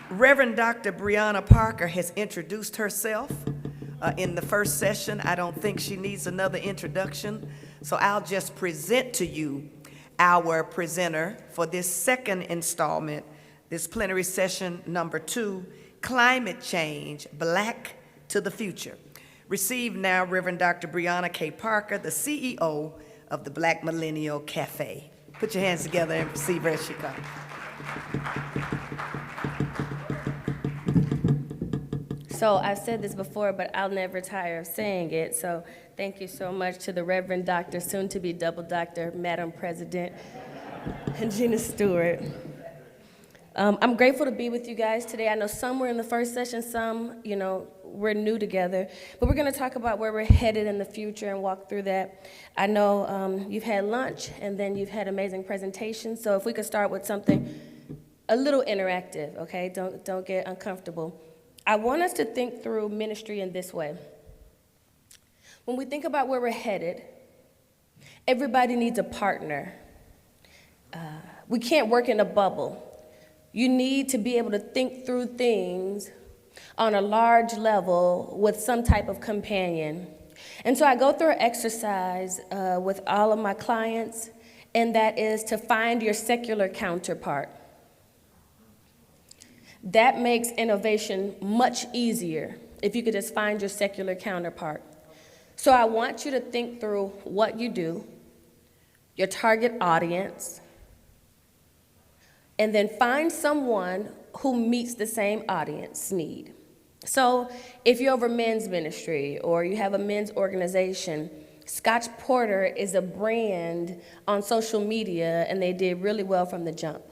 Reverend Dr. Brianna Parker has introduced herself in the first session. I don't think she needs another introduction, so I'll just present to you our presenter for this second installment, this plenary session number 2, Climate Change, Black to the Future. Receive now Reverend Dr. Brianna K. Parker, the CEO of the Black Millennial Cafe. Put your hands together and receive her as she comes. So I've said this before, but I'll never tire of saying it. So thank you so much to the Reverend Dr., soon-to-be double doctor, Madam President, and Gina Stewart. I'm grateful to be with you guys today. I know some were in the first session, some, we're new together. But we're going to talk about where we're headed in the future and walk through that. I know you've had lunch, and then you've had amazing presentations. So if we could start with something a little interactive, okay? Don't get uncomfortable. I want us to think through ministry in this way. When we think about where we're headed, everybody needs a partner. We can't work in a bubble. You need to be able to think through things on a large level with some type of companion. And so I go through an exercise with all of my clients, and that is to find your secular counterpart. That makes innovation much easier if you could just find your secular counterpart. So I want you to think through what you do, your target audience, and then find someone who meets the same audience need. So if you're over men's ministry or you have a men's organization, Scotch Porter is a brand on social media, and they did really well from the jump.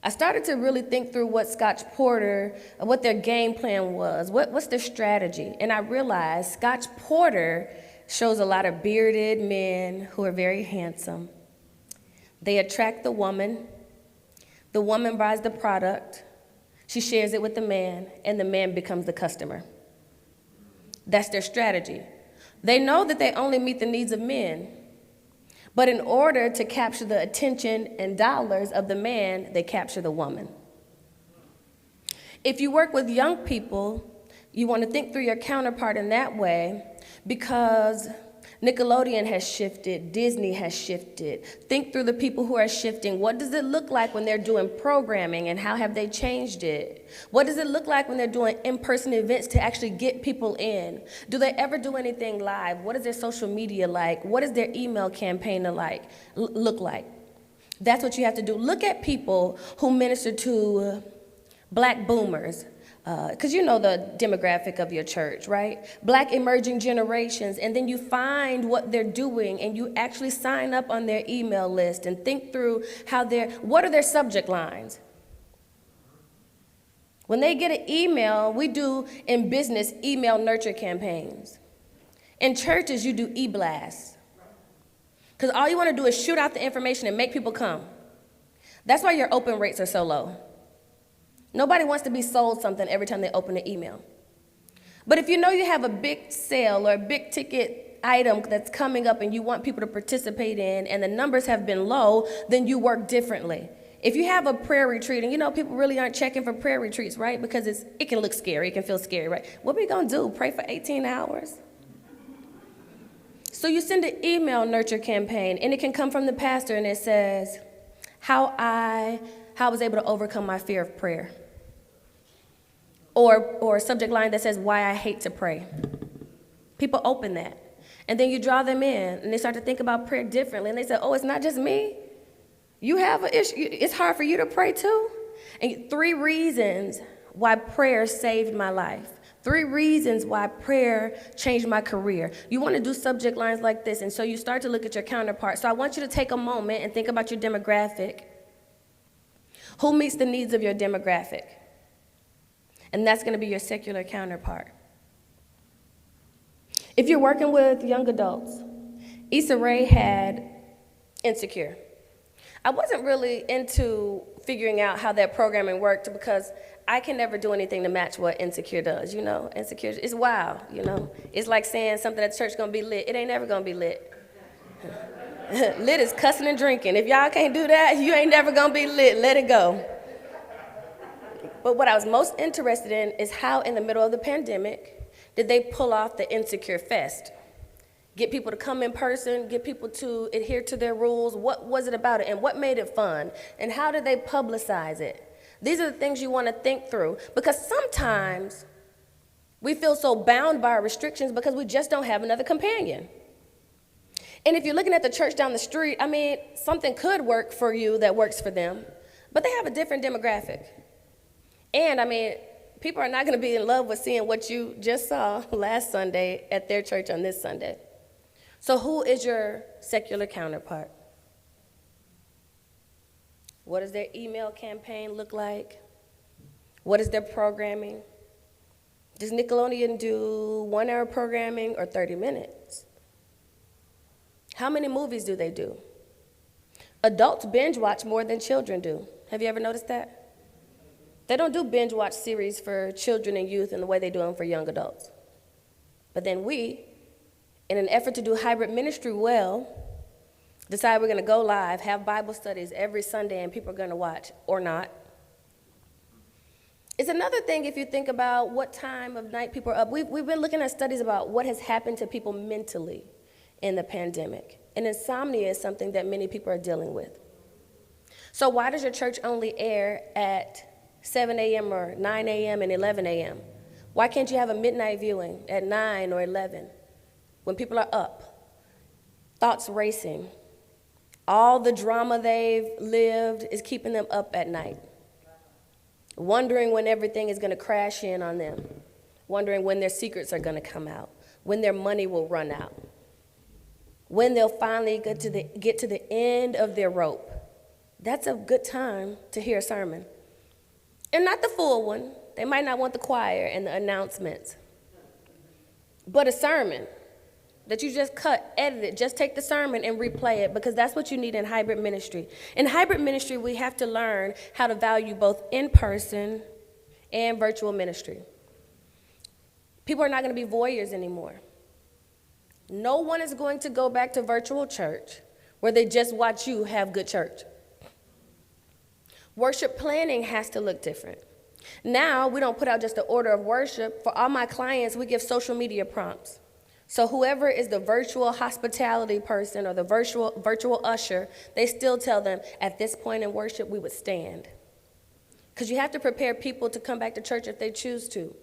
I started to really think through what Scotch Porter, what their game plan was, what's their strategy. And I realized Scotch Porter shows a lot of bearded men who are very handsome. They attract the woman buys the product, she shares it with the man, and the man becomes the customer. That's their strategy. They know that they only meet the needs of men. But in order to capture the attention and dollars of the man, they capture the woman. If you work with young people, you want to think through your counterpart in that way, because Nickelodeon has shifted, Disney has shifted. Think through the people who are shifting. What does it look like when they're doing programming, and how have they changed it? What does it look like when they're doing in-person events to actually get people in? Do they ever do anything live? What is their social media like? What is their email campaign look like? That's what you have to do. Look at people who minister to Black boomers, because you know the demographic of your church, right? Black emerging generations, and then you find what they're doing, and you actually sign up on their email list and think through what are their subject lines? When they get an email, we do in business email nurture campaigns. In churches, you do e-blasts. Because all you want to do is shoot out the information and make people come. That's why your open rates are so low. Nobody wants to be sold something every time they open an email. But if you know you have a big sale or a big ticket item that's coming up and you want people to participate in, and the numbers have been low, then you work differently. If you have a prayer retreat, and people really aren't checking for prayer retreats, right? Because it can look scary, it can feel scary, right? What are we gonna do, pray for 18 hours? So you send an email nurture campaign, and it can come from the pastor, and it says, how I was able to overcome my fear of prayer. Or a subject line that says, why I hate to pray. People open that. And then you draw them in, and they start to think about prayer differently. And they say, oh, it's not just me. You have an issue. It's hard for you to pray too. And 3 reasons why prayer saved my life. 3 reasons why prayer changed my career. You want to do subject lines like this, and so you start to look at your counterpart. So I want you to take a moment and think about your demographic. Who meets the needs of your demographic? And that's going to be your secular counterpart. If you're working with young adults, Issa Rae had Insecure. I wasn't really into figuring out how that programming worked, because I can never do anything to match what Insecure does, Insecure, it's wild, It's like saying something at the church is going to be lit. It ain't never going to be lit. Lit is cussing and drinking. If y'all can't do that, you ain't never going to be lit. Let it go. But what I was most interested in is how in the middle of the pandemic did they pull off the Insecure Fest? Get people to come in person, get people to adhere to their rules. What was it about it, and what made it fun? And how did they publicize it? These are the things you want to think through, because sometimes we feel so bound by our restrictions because we just don't have another companion. And if you're looking at the church down the street, I mean, something could work for you that works for them, but they have a different demographic. And I mean, people are not going to be in love with seeing what you just saw last Sunday at their church on this Sunday. So who is your secular counterpart? What does their email campaign look like? What is their programming? Does Nickelodeon do 1 hour programming or 30 minutes? How many movies do they do? Adults binge watch more than children do. Have you ever noticed that? They don't do binge watch series for children and youth in the way they do them for young adults. But then we, in an effort to do hybrid ministry well, decide we're going to go live, have Bible studies every Sunday, and people are going to watch, or not. It's another thing if you think about what time of night people are up. We've been looking at studies about what has happened to people mentally in the pandemic. And insomnia is something that many people are dealing with. So why does your church only air at 7 a.m. or 9 a.m. and 11 a.m.? Why can't you have a midnight viewing at 9 or 11 when people are up, thoughts racing? All the drama they've lived is keeping them up at night, wondering when everything is going to crash in on them, wondering when their secrets are going to come out, when their money will run out, when they'll finally get to the end of their rope. That's a good time to hear a sermon. And not the full one. They might not want the choir and the announcements. But a sermon that you just cut, edit it, just take the sermon and replay it, because that's what you need in hybrid ministry. In hybrid ministry, we have to learn how to value both in-person and virtual ministry. People are not going to be voyeurs anymore. No one is going to go back to virtual church where they just watch you have good church. Worship planning has to look different. Now, we don't put out just the order of worship. For all my clients, we give social media prompts. So whoever is the virtual hospitality person or the virtual usher, they still tell them, at this point in worship, we would stand. Because you have to prepare people to come back to church if they choose to.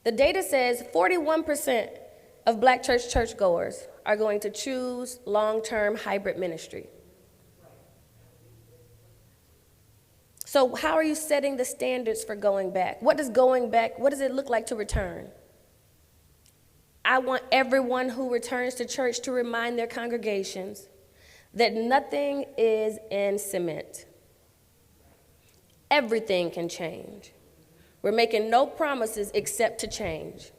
The data says 41% of black churchgoers are going to choose long-term hybrid ministry. So how are you setting the standards for going back? What does it look like to return? I want everyone who returns to church to remind their congregations that nothing is in cement. Everything can change. We're making no promises except to change.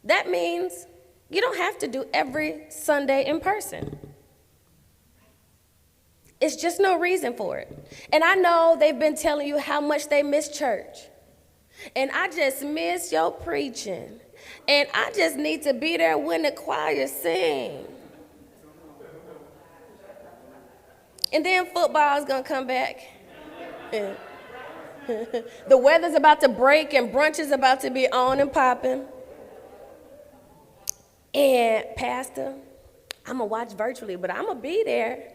That means you don't have to do every Sunday in person. It's just no reason for it. And I know they've been telling you how much they miss church. And I just miss your preaching. And I just need to be there when the choir sings. And then football is going to come back. The weather's about to break and brunch is about to be on and popping. And Pastor, I'm going to watch virtually, but I'm going to be there.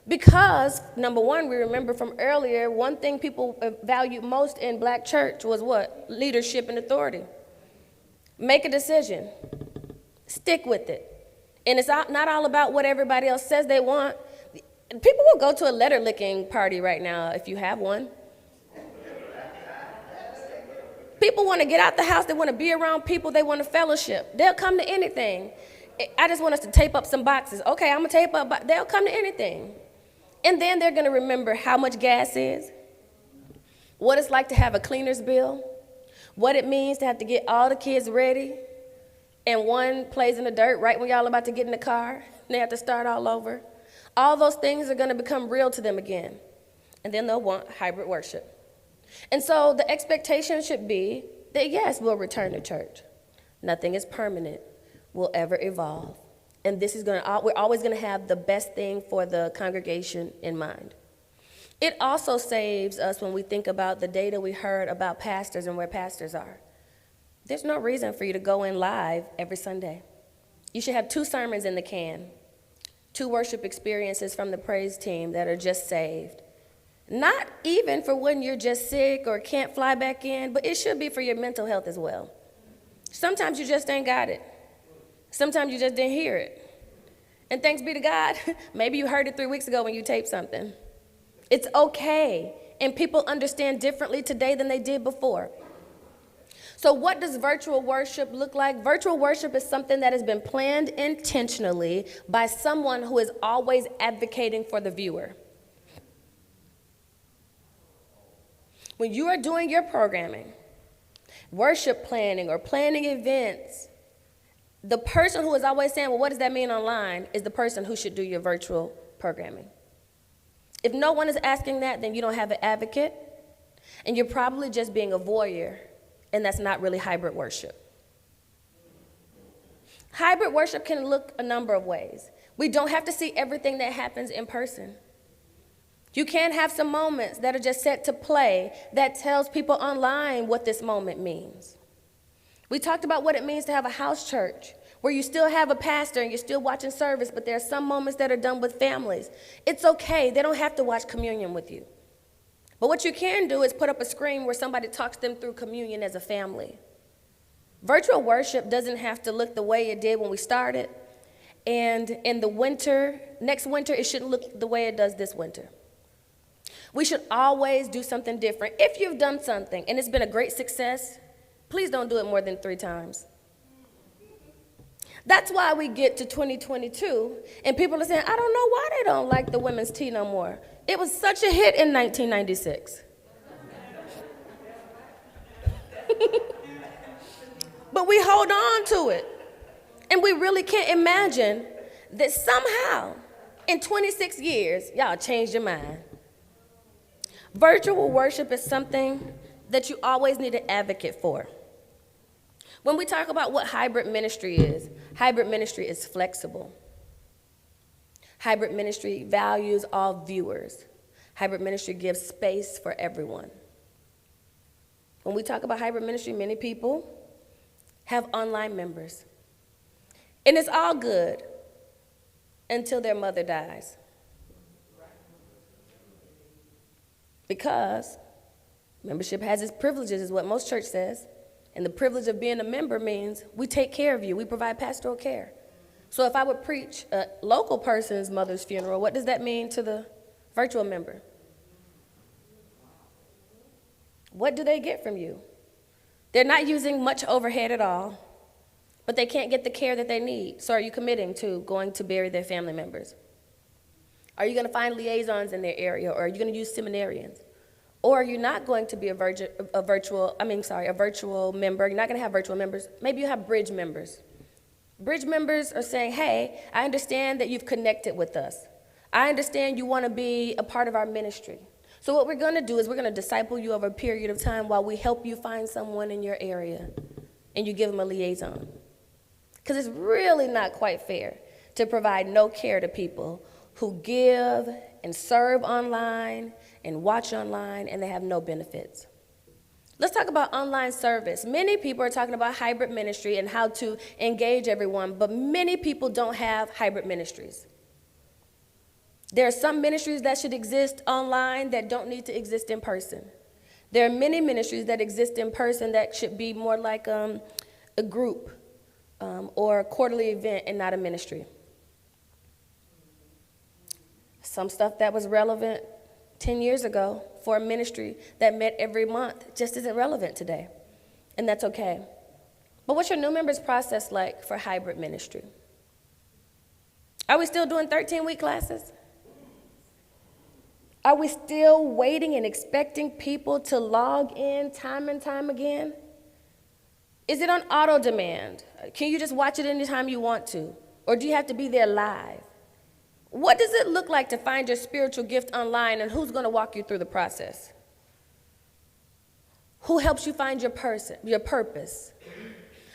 Because, number one, we remember from earlier, one thing people valued most in black church was what? Leadership and authority. Make a decision. Stick with it. And it's not all about what everybody else says they want. People will go to a letter licking party right now if you have one. People want to get out the house. They want to be around people. They want to fellowship. They'll come to anything. I just want us to tape up some boxes. Okay, I'm going to tape up. They'll come to anything. And then they're going to remember how much gas is, what it's like to have a cleaner's bill, what it means to have to get all the kids ready, and one plays in the dirt right when y'all are about to get in the car, and they have to start all over. All those things are going to become real to them again, and then they'll want hybrid worship. And so the expectation should be that, yes, we'll return to church. Nothing is permanent, will ever evolve. And we're always going to have the best thing for the congregation in mind. It also saves us when we think about the data we heard about pastors and where pastors are. There's no reason for you to go in live every Sunday. You should have 2 sermons in the can, 2 worship experiences from the praise team that are just saved. Not even for when you're just sick or can't fly back in, but it should be for your mental health as well. Sometimes you just ain't got it. Sometimes you just didn't hear it. And thanks be to God, maybe you heard it 3 weeks ago when you taped something. It's okay, and people understand differently today than they did before. So what does virtual worship look like? Virtual worship is something that has been planned intentionally by someone who is always advocating for the viewer. When you are doing your programming, worship planning or planning events, the person who is always saying, well, what does that mean online, is the person who should do your virtual programming. If no one is asking that, then you don't have an advocate, and you're probably just being a voyeur, and that's not really hybrid worship. Hybrid worship can look a number of ways. We don't have to see everything that happens in person. You can have some moments that are just set to play that tells people online what this moment means. We talked about what it means to have a house church, where you still have a pastor and you're still watching service, but there are some moments that are done with families. It's okay. They don't have to watch communion with you. But what you can do is put up a screen where somebody talks them through communion as a family. Virtual worship doesn't have to look the way it did when we started. And in the winter, next winter, it shouldn't look the way it does this winter. We should always do something different. If you've done something and it's been a great success, please don't do it more than 3 times. That's why we get to 2022, and people are saying, I don't know why they don't like the women's tea no more. It was such a hit in 1996. But we hold on to it, and we really can't imagine that somehow, in 26 years, y'all changed your mind. Virtual worship is something that you always need an advocate for. When we talk about what hybrid ministry is flexible. Hybrid ministry values all viewers. Hybrid ministry gives space for everyone. When we talk about hybrid ministry, many people have online members. And it's all good until their mother dies. Because membership has its privileges, is what most church says. And the privilege of being a member means we take care of you. We provide pastoral care. So if I would preach a local person's mother's funeral, what does that mean to the virtual member? What do they get from you? They're not using much overhead at all, but they can't get the care that they need. So are you committing to going to bury their family members? Are you going to find liaisons in their area, or are you going to use seminarians? Or are you not going to be a virtual member? You're not going to have virtual members. Maybe you have bridge members. Bridge members are saying, hey, I understand that you've connected with us. I understand you want to be a part of our ministry. So what we're going to do is we're going to disciple you over a period of time while we help you find someone in your area, and you give them a liaison. Because it's really not quite fair to provide no care to people who give and serve online and watch online, and they have no benefits. Let's talk about online service. Many people are talking about hybrid ministry and how to engage everyone, but many people don't have hybrid ministries. There are some ministries that should exist online that don't need to exist in person. There are many ministries that exist in person that should be more like a group or a quarterly event and not a ministry. Some stuff that was relevant 10 years ago for a ministry that met every month just isn't relevant today, and that's okay. But what's your new members process like for hybrid ministry? Are we still doing 13-week classes? Are we still waiting and expecting people to log in time and time again? Is it on auto demand? Can you just watch it anytime you want to? Or do you have to be there live? What does it look like to find your spiritual gift online, and who's going to walk you through the process? Who helps you find your purpose?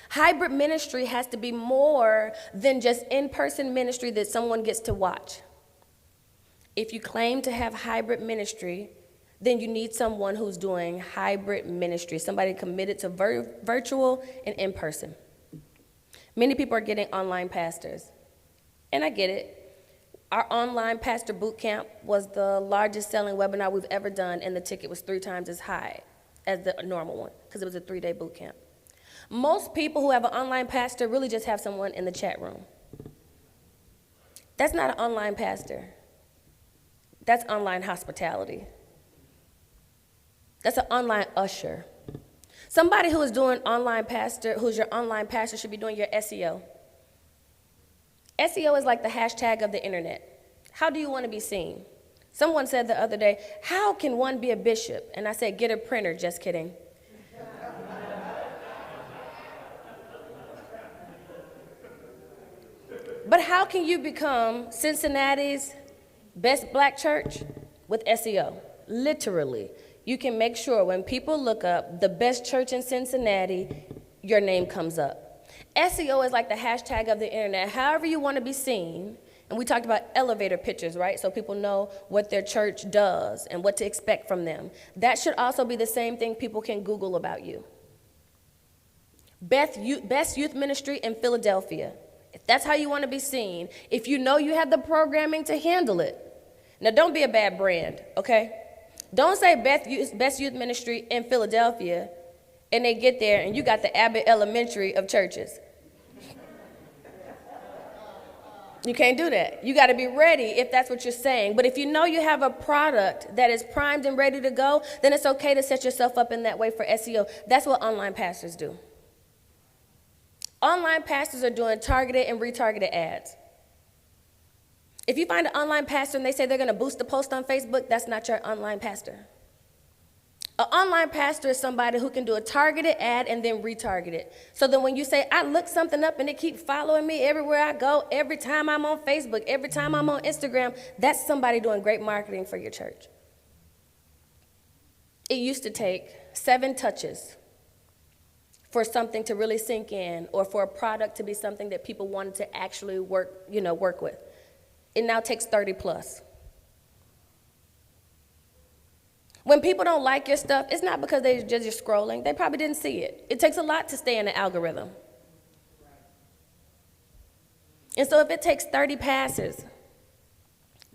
Hybrid ministry has to be more than just in-person ministry that someone gets to watch. If you claim to have hybrid ministry, then you need someone who's doing hybrid ministry, somebody committed to virtual and in person. Many people are getting online pastors, and I get it. Our online pastor boot camp was the largest selling webinar we've ever done, and the ticket was 3 times as high as the normal one, because it was a 3-day boot camp. Most people who have an online pastor really just have someone in the chat room. That's not an online pastor. That's online hospitality. That's an online usher. Somebody who is doing online pastor, who's your online pastor, should be doing your SEO. SEO is like the hashtag of the internet. How do you want to be seen? Someone said the other day, how can one be a bishop? And I said, get a printer, just kidding. But how can you become Cincinnati's best black church? With SEO, literally. You can make sure when people look up the best church in Cincinnati, your name comes up. SEO is like the hashtag of the internet. However you want to be seen, and we talked about elevator pictures, right? So people know what their church does and what to expect from them. That should also be the same thing people can Google about you. Best youth ministry in Philadelphia. If that's how you want to be seen, if you know you have the programming to handle it. Now, don't be a bad brand, okay? Don't say best youth ministry in Philadelphia, and they get there, and you got the Abbott Elementary of churches. You can't do that. You got to be ready if that's what you're saying. But if you know you have a product that is primed and ready to go, then it's okay to set yourself up in that way for SEO. That's what online pastors do. Online pastors are doing targeted and retargeted ads. If you find an online pastor and they say they're going to boost the post on Facebook, that's not your online pastor. An online pastor is somebody who can do a targeted ad and then retarget it. So then when you say, I look something up and it keeps following me everywhere I go, every time I'm on Facebook, every time I'm on Instagram, that's somebody doing great marketing for your church. It used to take 7 touches for something to really sink in or for a product to be something that people wanted to actually work with. It now takes 30 plus. When people don't like your stuff, it's not because they're just scrolling. They probably didn't see it. It takes a lot to stay in the algorithm. And so if it takes 30 passes,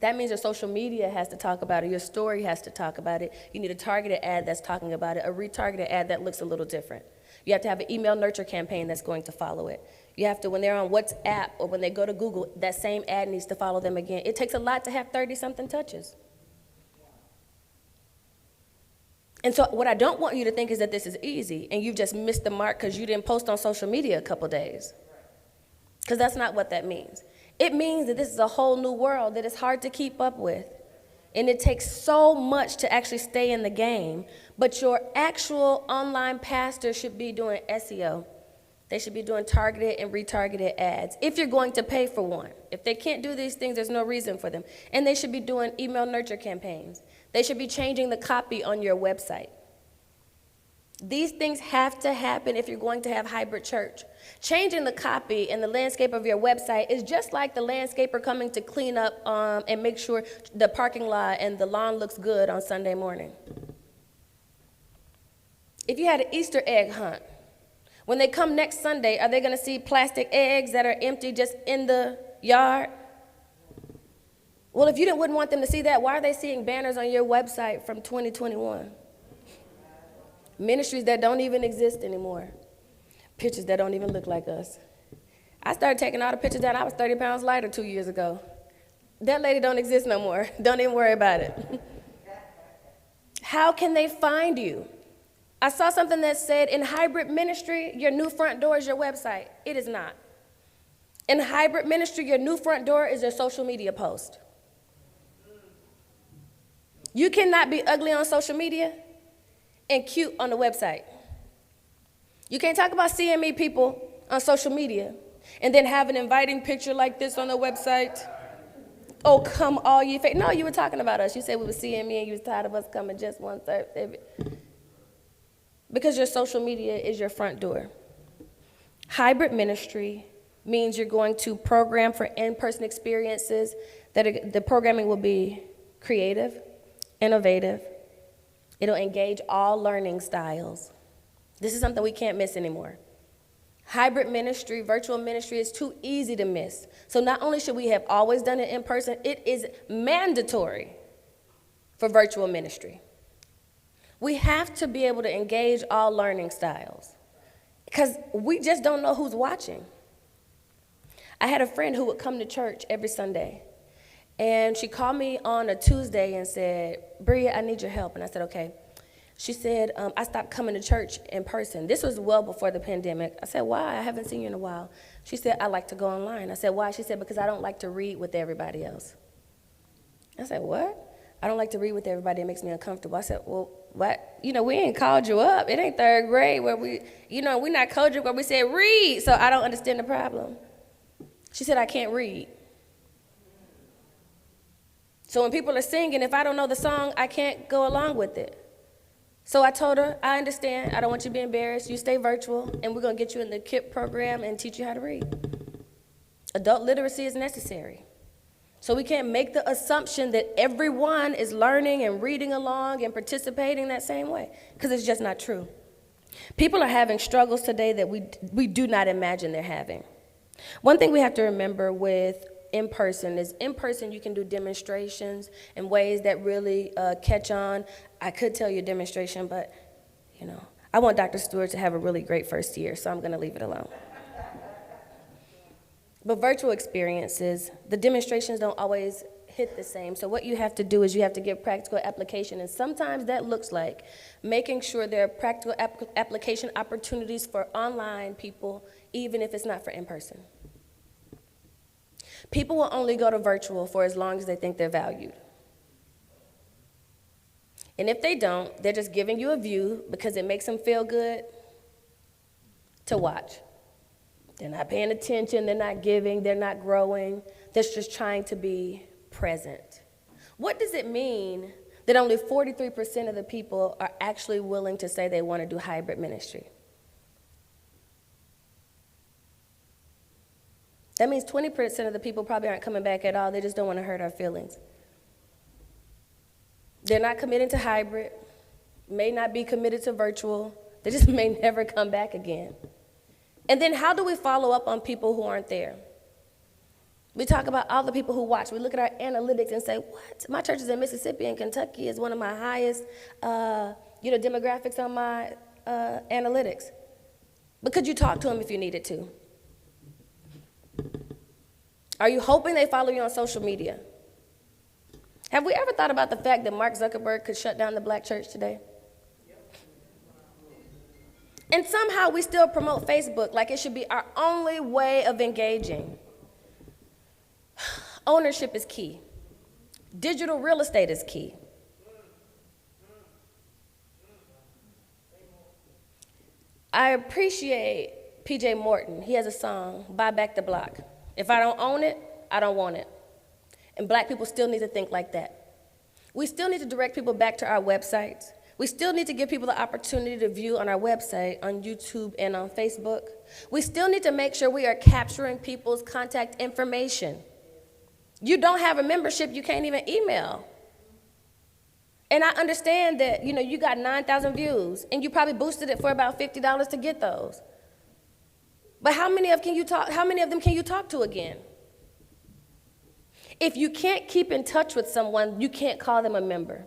that means your social media has to talk about it. Your story has to talk about it. You need a targeted ad that's talking about it, a retargeted ad that looks a little different. You have to have an email nurture campaign that's going to follow it. You have to, when they're on WhatsApp or when they go to Google, that same ad needs to follow them again. It takes a lot to have 30-something touches. And so what I don't want you to think is that this is easy and you've just missed the mark because you didn't post on social media a couple days. Because that's not what that means. It means that this is a whole new world that is hard to keep up with. And it takes so much to actually stay in the game. But your actual online pastor should be doing SEO. They should be doing targeted and retargeted ads if you're going to pay for one. If they can't do these things, there's no reason for them. And they should be doing email nurture campaigns. They should be changing the copy on your website. These things have to happen if you're going to have hybrid church. Changing the copy and the landscape of your website is just like the landscaper coming to clean up and make sure the parking lot and the lawn looks good on Sunday morning. If you had an Easter egg hunt, when they come next Sunday, are they going to see plastic eggs that are empty just in the yard? Well, if you wouldn't want them to see that, why are they seeing banners on your website from 2021? Ministries that don't even exist anymore. Pictures that don't even look like us. I started taking all the pictures down. I was 30 pounds lighter 2 years ago. That lady don't exist no more. Don't even worry about it. How can they find you? I saw something that said in hybrid ministry, your new front door is your website. It is not. In hybrid ministry, your new front door is your social media post. You cannot be ugly on social media and cute on the website. You can't talk about CME people on social media and then have an inviting picture like this on the website. Oh, come all ye faithful. No, you were talking about us. You said we were CME and you was tired of us coming just one third. Because your social media is your front door. Hybrid ministry means you're going to program for in-person experiences that the programming will be creative, innovative. It'll engage all learning styles. This is something we can't miss anymore. Hybrid ministry, virtual ministry is too easy to miss. So not only should we have always done it in person, it is mandatory for virtual ministry. We have to be able to engage all learning styles because we just don't know who's watching. I had a friend who would come to church every Sunday, and she called me on a Tuesday and said, Bria, I need your help. And I said, okay. She said, I stopped coming to church in person. This was well before the pandemic. I said, why? I haven't seen you in a while. She said, I like to go online. I said, why? She said, because I don't like to read with everybody else. I said, what? I don't like to read with everybody. It makes me uncomfortable. I said, well, what? You know, we ain't called you up. It ain't third grade where we not called you where we said read. So I don't understand the problem. She said, I can't read. So when people are singing, if I don't know the song, I can't go along with it. So I told her, I understand. I don't want you to be embarrassed. You stay virtual, and we're going to get you in the KIP program and teach you how to read. Adult literacy is necessary. So we can't make the assumption that everyone is learning and reading along and participating that same way, because it's just not true. People are having struggles today that we do not imagine they're having. One thing we have to remember with in-person is in-person you can do demonstrations in ways that really catch on. I could tell you a demonstration, but I want Dr. Stewart to have a really great first year, so I'm going to leave it alone. But virtual experiences, the demonstrations don't always hit the same. So what you have to do is you have to give practical application, and sometimes that looks like making sure there are practical application opportunities for online people, even if it's not for in-person. People will only go to virtual for as long as they think they're valued. And if they don't, they're just giving you a view because it makes them feel good to watch. They're not paying attention, they're not giving, they're not growing. They're just trying to be present. What does it mean that only 43% of the people are actually willing to say they want to do hybrid ministry? That means 20% of the people probably aren't coming back at all. They just don't want to hurt our feelings. They're not committing to hybrid, may not be committed to virtual. They just may never come back again. And then how do we follow up on people who aren't there? We talk about all the people who watch. We look at our analytics and say, what? My church is in Mississippi and Kentucky is one of my highest demographics on my analytics. But could you talk to them if you needed to? Are you hoping they follow you on social media? Have we ever thought about the fact that Mark Zuckerberg could shut down the black church today? And somehow we still promote Facebook like it should be our only way of engaging. Ownership is key. Digital real estate is key. I appreciate P.J. Morton. He has a song, Buy Back the Block. If I don't own it, I don't want it. And black people still need to think like that. We still need to direct people back to our websites. We still need to give people the opportunity to view on our website, on YouTube, and on Facebook. We still need to make sure we are capturing people's contact information. You don't have a membership, you can't even email. And I understand that, you got 9,000 views, and you probably boosted it for about $50 to get those. But how many of them can you talk to again? If you can't keep in touch with someone, you can't call them a member.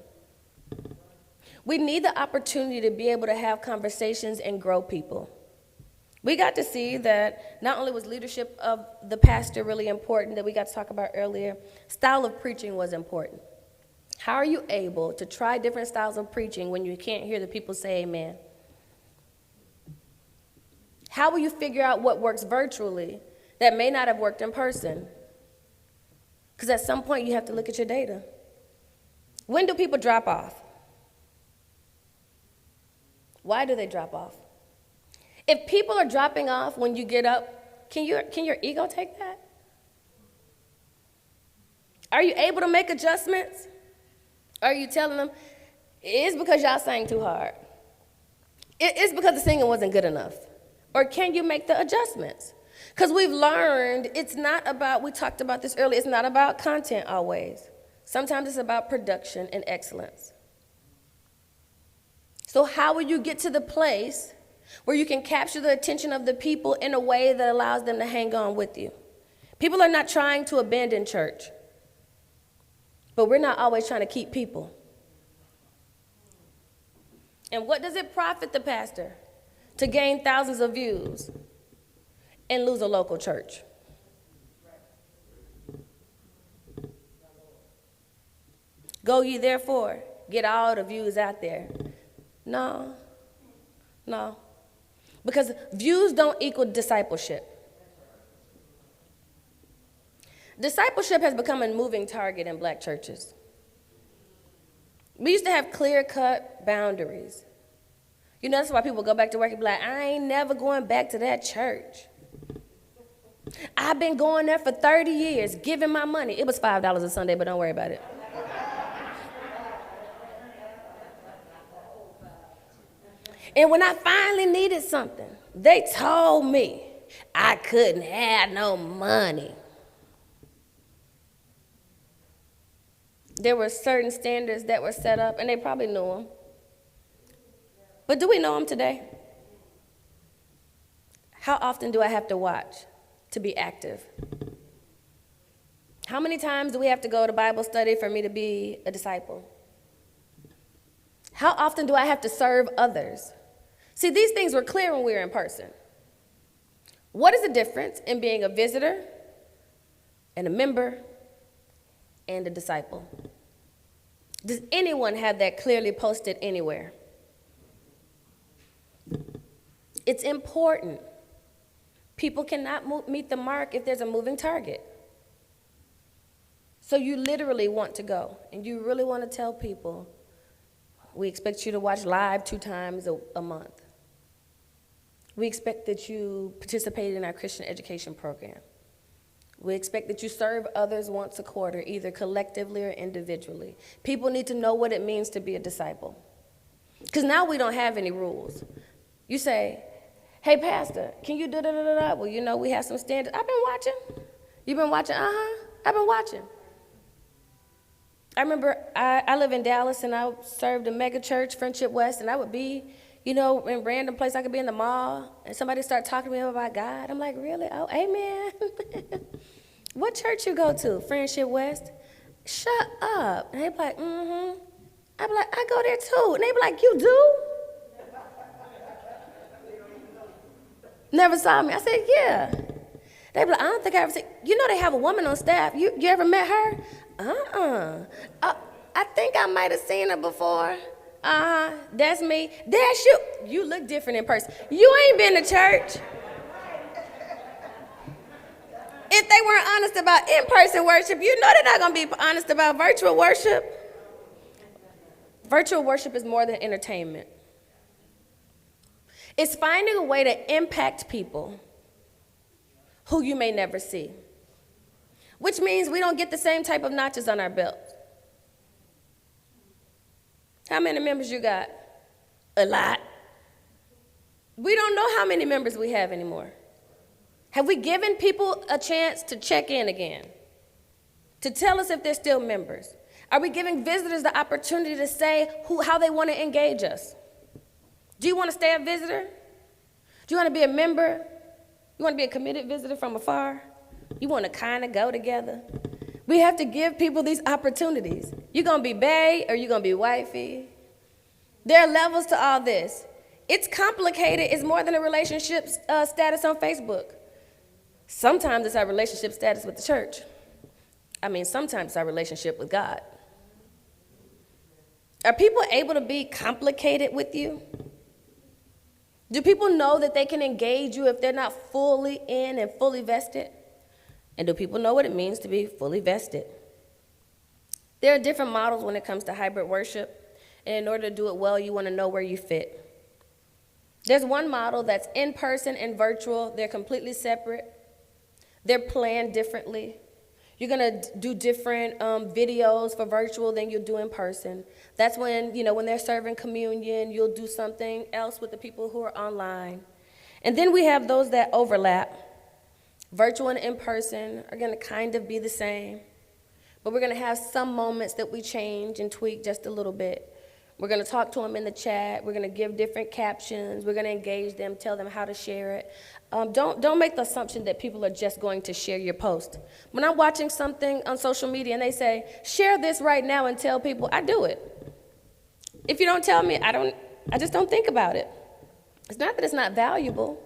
We need the opportunity to be able to have conversations and grow people. We got to see that not only was leadership of the pastor really important, that we got to talk about earlier, style of preaching was important. How are you able to try different styles of preaching when you can't hear the people say amen? How will you figure out what works virtually that may not have worked in person? Because at some point you have to look at your data. When do people drop off? Why do they drop off? If people are dropping off when you get up, can your ego take that? Are you able to make adjustments? Are you telling them, it's because y'all sang too hard? It's because the singing wasn't good enough. Or can you make the adjustments? Because we've learned it's not about, we talked about this earlier, it's not about content always. Sometimes it's about production and excellence. So how will you get to the place where you can capture the attention of the people in a way that allows them to hang on with you? People are not trying to abandon church, but we're not always trying to keep people. And what does it profit the pastor to gain thousands of views and lose a local church? Go ye therefore, get all the views out there. No. Because views don't equal discipleship. Discipleship has become a moving target in black churches. We used to have clear-cut boundaries. You know, that's why people go back to work and be like, I ain't never going back to that church. I've been going there for 30 years, giving my money. It was $5 a Sunday, but don't worry about it. And when I finally needed something, they told me I couldn't have no money. There were certain standards that were set up, and they probably knew them. But do we know them today? How often do I have to watch to be active? How many times do we have to go to Bible study for me to be a disciple? How often do I have to serve others? See, these things were clear when we were in person. What is the difference in being a visitor and a member and a disciple? Does anyone have that clearly posted anywhere? It's important. People cannot meet the mark if there's a moving target. So you literally want to go, and you really want to tell people, we expect you to watch live 2 times a month. We expect that you participate in our Christian education program. We expect that you serve others once a quarter, either collectively or individually. People need to know what it means to be a disciple. Because now we don't have any rules. You say, hey, pastor, can you do da-da-da-da? Well, you know, we have some standards. I've been watching. You've been watching? I've been watching. I remember I live in Dallas, and I served a mega church, Friendship West, and I would be, you know, in random place. I could be in the mall, and somebody start talking to me about God. I'm like, really? Oh, amen. What church you go to? Friendship West? Shut up. And they be like, mm-hmm. I be like, I go there too. And they be like, you do? Never saw me. I said, yeah. They be like, I don't think I ever seen. You know they have a woman on staff. You ever met her? I think I might have seen her before. That's me. That's you. You look different in person. You ain't been to church. If they weren't honest about in-person worship, you know they're not going to be honest about virtual worship. Virtual worship is more than entertainment. It's finding a way to impact people who you may never see, which means we don't get the same type of notches on our belt. How many members you got? A lot. We don't know how many members we have anymore. Have we given people a chance to check in again, to tell us if they're still members? Are we giving visitors the opportunity to say how they want to engage us? Do you want to stay a visitor? Do you want to be a member? You want to be a committed visitor from afar? You want to kind of go together? We have to give people these opportunities. You're going to be bae or you're going to be wifey. There are levels to all this. It's complicated. It's more than a relationship status on Facebook. Sometimes it's our relationship status with the church. Sometimes it's our relationship with God. Are people able to be complicated with you? Do people know that they can engage you if they're not fully in and fully vested? And do people know what it means to be fully vested? There are different models when it comes to hybrid worship, and in order to do it well, you want to know where you fit. There's one model that's in person and virtual. They're completely separate. They're planned differently. You're going to do different videos for virtual than you'll do in person. That's when, when they're serving communion, you'll do something else with the people who are online. And then we have those that overlap. Virtual and in person are going to kind of be the same. But we're going to have some moments that we change and tweak just a little bit. We're going to talk to them in the chat. We're going to give different captions. We're going to engage them, tell them how to share it. Don't make the assumption that people are just going to share your post. When I'm watching something on social media and they say, share this right now and tell people, I do it. If you don't tell me, I just don't think about it. It's not that it's not valuable.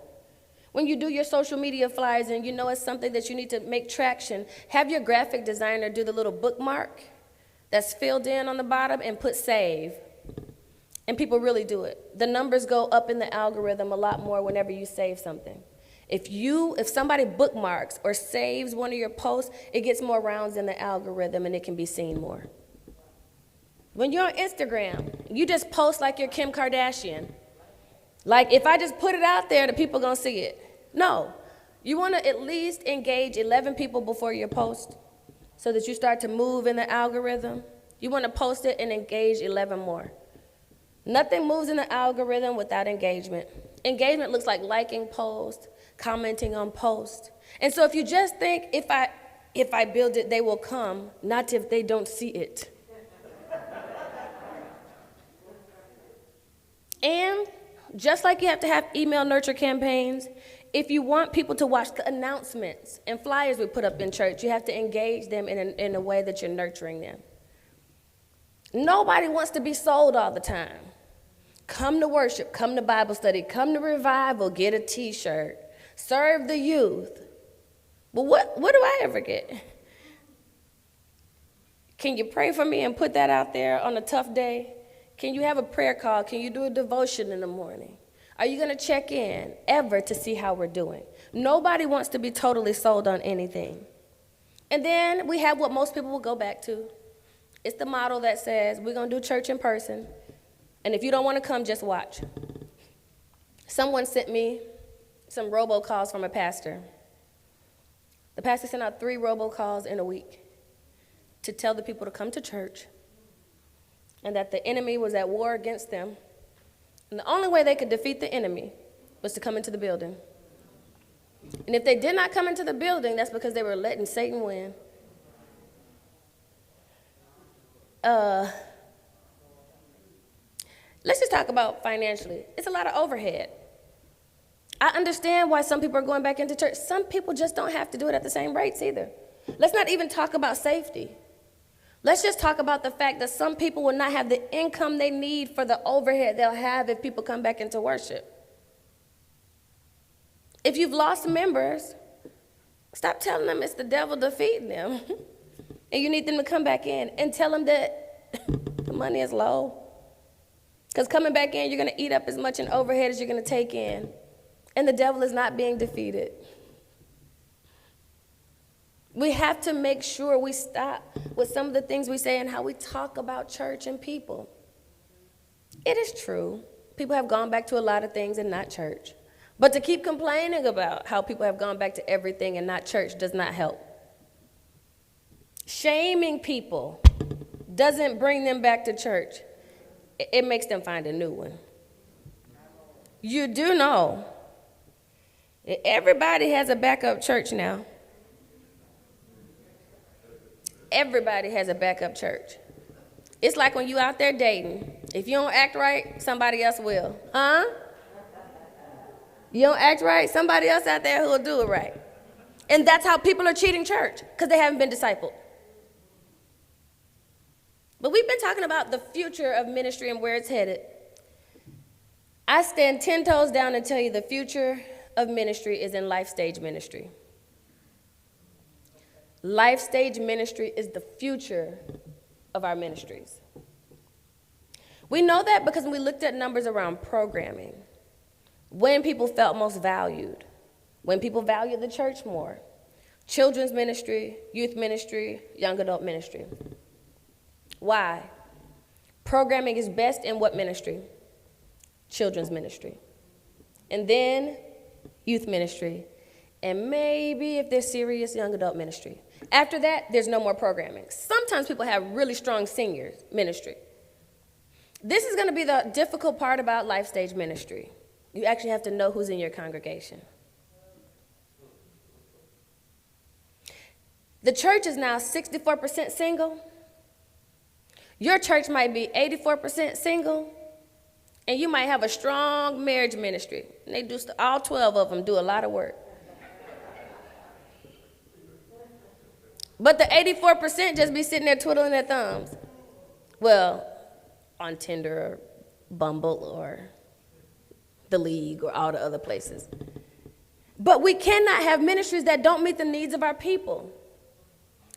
When you do your social media flyers and you know it's something that you need to make traction, have your graphic designer do the little bookmark that's filled in on the bottom and put save. And people really do it. The numbers go up in the algorithm a lot more whenever you save something. If somebody bookmarks or saves one of your posts, it gets more rounds in the algorithm and it can be seen more. When you're on Instagram, you just post like you're Kim Kardashian. Like, if I just put it out there, the people gonna see it. No, you wanna at least engage 11 people before your post so that you start to move in the algorithm. You wanna post it and engage 11 more. Nothing moves in the algorithm without engagement. Engagement looks like liking posts, commenting on posts. And so if you just think, if I build it, they will come, not if they don't see it. And just like you have to have email nurture campaigns, if you want people to watch the announcements and flyers we put up in church, you have to engage them in a way that you're nurturing them. Nobody wants to be sold all the time. Come to worship, come to Bible study, come to revival, get a t-shirt, serve the youth. But what do I ever get? Can you pray for me and put that out there on a tough day? Can you have a prayer call? Can you do a devotion in the morning? Are you going to check in ever to see how we're doing? Nobody wants to be totally sold on anything. And then we have what most people will go back to. It's the model that says we're going to do church in person. And if you don't want to come, just watch. Someone sent me some robocalls from a pastor. The pastor sent out 3 robocalls in a week to tell the people to come to church and that the enemy was at war against them. And the only way they could defeat the enemy was to come into the building. And if they did not come into the building, that's because they were letting Satan win. Let's just talk about financially. It's a lot of overhead. I understand why some people are going back into church. Some people just don't have to do it at the same rates either. Let's not even talk about safety. Let's just talk about the fact that some people will not have the income they need for the overhead they'll have if people come back into worship. If you've lost members, stop telling them it's the devil defeating them. And you need them to come back in and tell them that the money is low. Because coming back in, you're going to eat up as much in overhead as you're going to take in. And the devil is not being defeated. We have to make sure we stop with some of the things we say and how we talk about church and people. It is true. People have gone back to a lot of things and not church. But to keep complaining about how people have gone back to everything and not church does not help. Shaming people doesn't bring them back to church. It makes them find a new one. You do know everybody has a backup church now. Everybody has a backup church. It's like when you out there dating. If you don't act right, somebody else will. Huh? You don't act right, somebody else out there who will do it right. And that's how people are cheating church, because they haven't been discipled. But we've been talking about the future of ministry and where it's headed. I stand 10 toes down and tell you the future of ministry is in life stage ministry. Life stage ministry is the future of our ministries. We know that because when we looked at numbers around programming, when people felt most valued, when people valued the church more, children's ministry, youth ministry, young adult ministry. Why? Programming is best in what ministry? Children's ministry. And then youth ministry. And maybe if they're serious, young adult ministry. After that, there's no more programming. Sometimes people have really strong seniors ministry. This is going to be the difficult part about life stage ministry. You actually have to know who's in your congregation. The church is now 64% single. Your church might be 84% single, and you might have a strong marriage ministry. And they do, all 12 of them do a lot of work. But the 84% just be sitting there twiddling their thumbs. Well, on Tinder or Bumble or The League or all the other places. But we cannot have ministries that don't meet the needs of our people.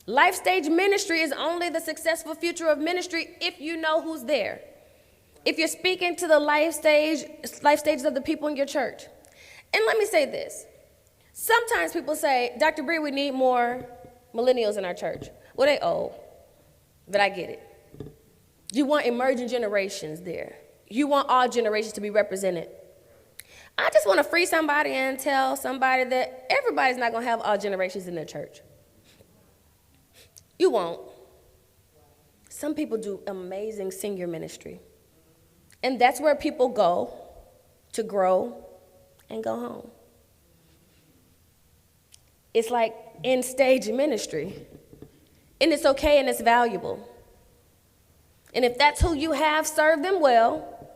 Life stage ministry is only the successful future of ministry if you know who's there. If you're speaking to the life stages of the people in your church. And let me say this. Sometimes people say, Dr. Bree, we need more millennials in our church. Well, they old, but I get it. You want emerging generations there. You want all generations to be represented. I just want to free somebody and tell somebody that everybody's not going to have all generations in their church. You won't. Some people do amazing senior ministry. And that's where people go to grow and go home. It's like in-stage ministry. And it's okay and it's valuable. And if that's who you have, serve them well.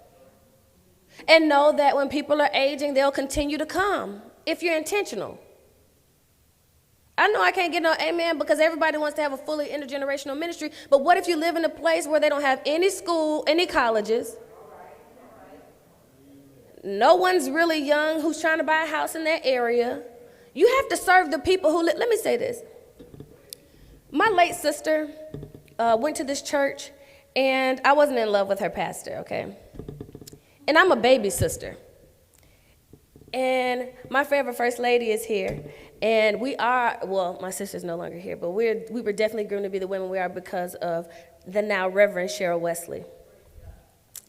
And know that when people are aging, they'll continue to come if you're intentional. I know I can't get no amen because everybody wants to have a fully intergenerational ministry, but what if you live in a place where they don't have any school, any colleges? No one's really young who's trying to buy a house in that area. You have to serve the people who live. Let me say this. My late sister went to this church, and I wasn't in love with her pastor, okay? And I'm a baby sister. And my favorite first lady is here. And we are, well, my sister's no longer here, but we were definitely going to be the women we are because of the now Reverend Cheryl Wesley.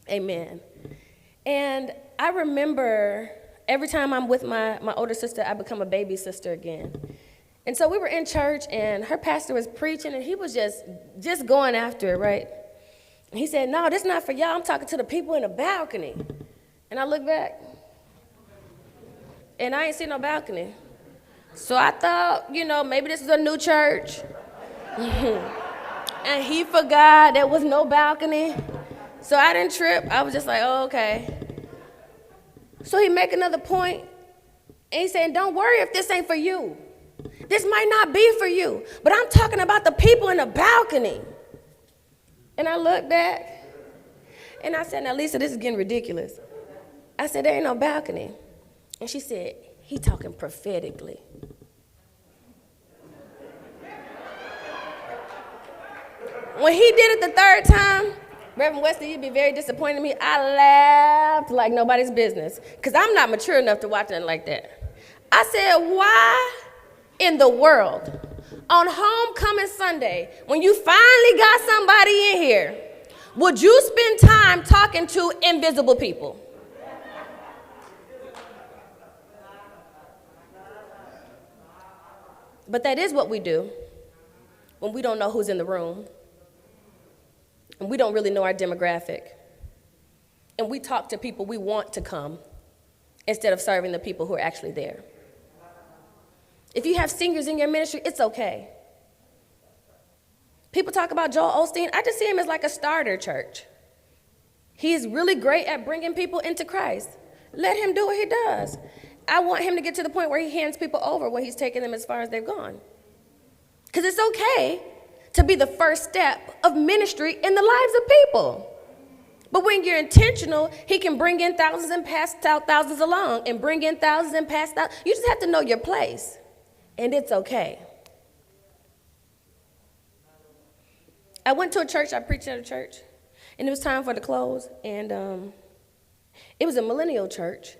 Amen. And I remember every time I'm with my older sister, I become a baby sister again. And so we were in church, and her pastor was preaching, and he was just going after it, right? And he said, no, this is not for y'all. I'm talking to the people in the balcony. And I look back, and I ain't see no balcony. So I thought, maybe this is a new church. And he forgot there was no balcony. So I didn't trip. I was just like, oh, okay. So he make another point, and he saying, don't worry if this ain't for you. This might not be for you, but I'm talking about the people in the balcony. And I looked back, and I said, now, Lisa, this is getting ridiculous. I said, there ain't no balcony. And she said, he talking prophetically. When he did it the third time, Reverend Wesley, you'd be very disappointed in me. I laughed like nobody's business because I'm not mature enough to watch nothing like that. I said, why in the world on homecoming Sunday, when you finally got somebody in here, would you spend time talking to invisible people? But that is what we do when we don't know who's in the room. And we don't really know our demographic. And we talk to people we want to come instead of serving the people who are actually there. If you have singers in your ministry, it's okay. People talk about Joel Osteen. I just see him as like a starter church. He's really great at bringing people into Christ. Let him do what he does. I want him to get to the point where he hands people over when he's taking them as far as they've gone. Because it's okay to be the first step of ministry in the lives of people. But when you're intentional, he can bring in thousands and pass out thousands along and bring in thousands and pass out. You just have to know your place, and it's okay. I went to a church, I preached at a church, and it was time for the close, and it was a millennial church,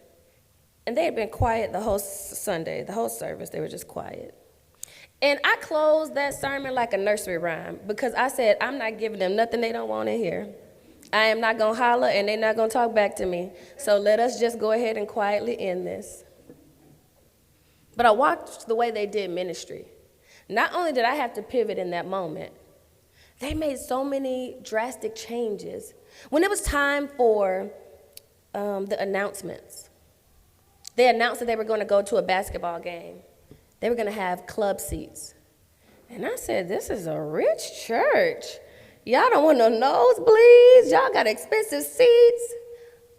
and they had been quiet the whole Sunday, the whole service, they were just quiet. And I closed that sermon like a nursery rhyme because I said, I'm not giving them nothing they don't want to hear. I am not going to holler, and they're not going to talk back to me. So let us just go ahead and quietly end this. But I watched the way they did ministry. Not only did I have to pivot in that moment, they made so many drastic changes. When it was time for the announcements, they announced that they were going to go to a basketball game. They were going to have club seats. And I said, this is a rich church. Y'all don't want no nosebleeds. Y'all got expensive seats.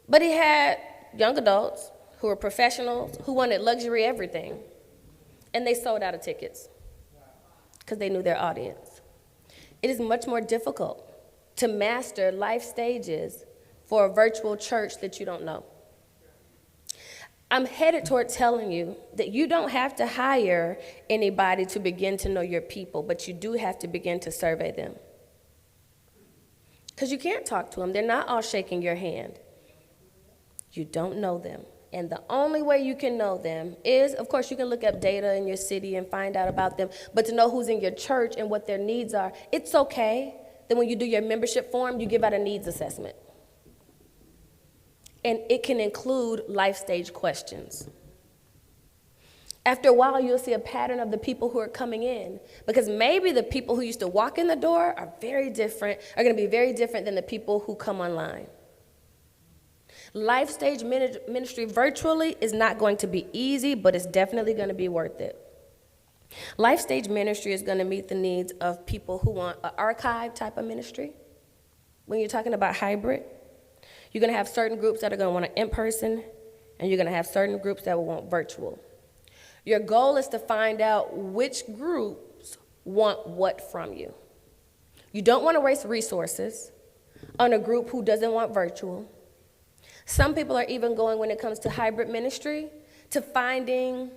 But he had young adults who were professionals who wanted luxury everything. And they sold out of tickets because they knew their audience. It is much more difficult to master life stages for a virtual church that you don't know. I'm headed toward telling you that you don't have to hire anybody to begin to know your people, but you do have to begin to survey them. Because you can't talk to them. They're not all shaking your hand. You don't know them. And the only way you can know them is, of course, you can look up data in your city and find out about them, but to know who's in your church and what their needs are, it's okay that when you do your membership form, you give out a needs assessment. And it can include life stage questions. After a while, you'll see a pattern of the people who are coming in, because maybe the people who used to walk in the door are going to be very different than the people who come online. Life stage ministry virtually is not going to be easy, but it's definitely going to be worth it. Life stage ministry is going to meet the needs of people who want an archive type of ministry. When you're talking about hybrid, you're going to have certain groups that are going to want it in person, and you're going to have certain groups that will want virtual. Your goal is to find out which groups want what from you. You don't want to waste resources on a group who doesn't want virtual. Some people are even going, when it comes to hybrid ministry, to finding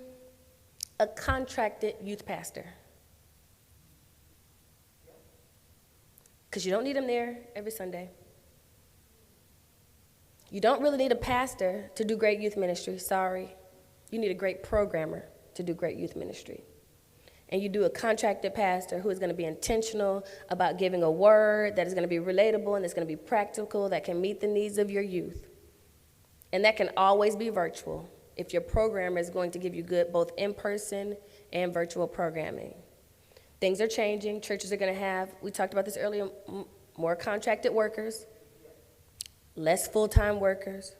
a contracted youth pastor. Because you don't need them there every Sunday. You don't really need a pastor to do great youth ministry, sorry. You need a great programmer to do great youth ministry. And you do a contracted pastor who is going to be intentional about giving a word that is going to be relatable and that's going to be practical, that can meet the needs of your youth. And that can always be virtual if your programmer is going to give you good both in-person and virtual programming. Things are changing. Churches are going to have, we talked about this earlier, more contracted workers, less full-time workers.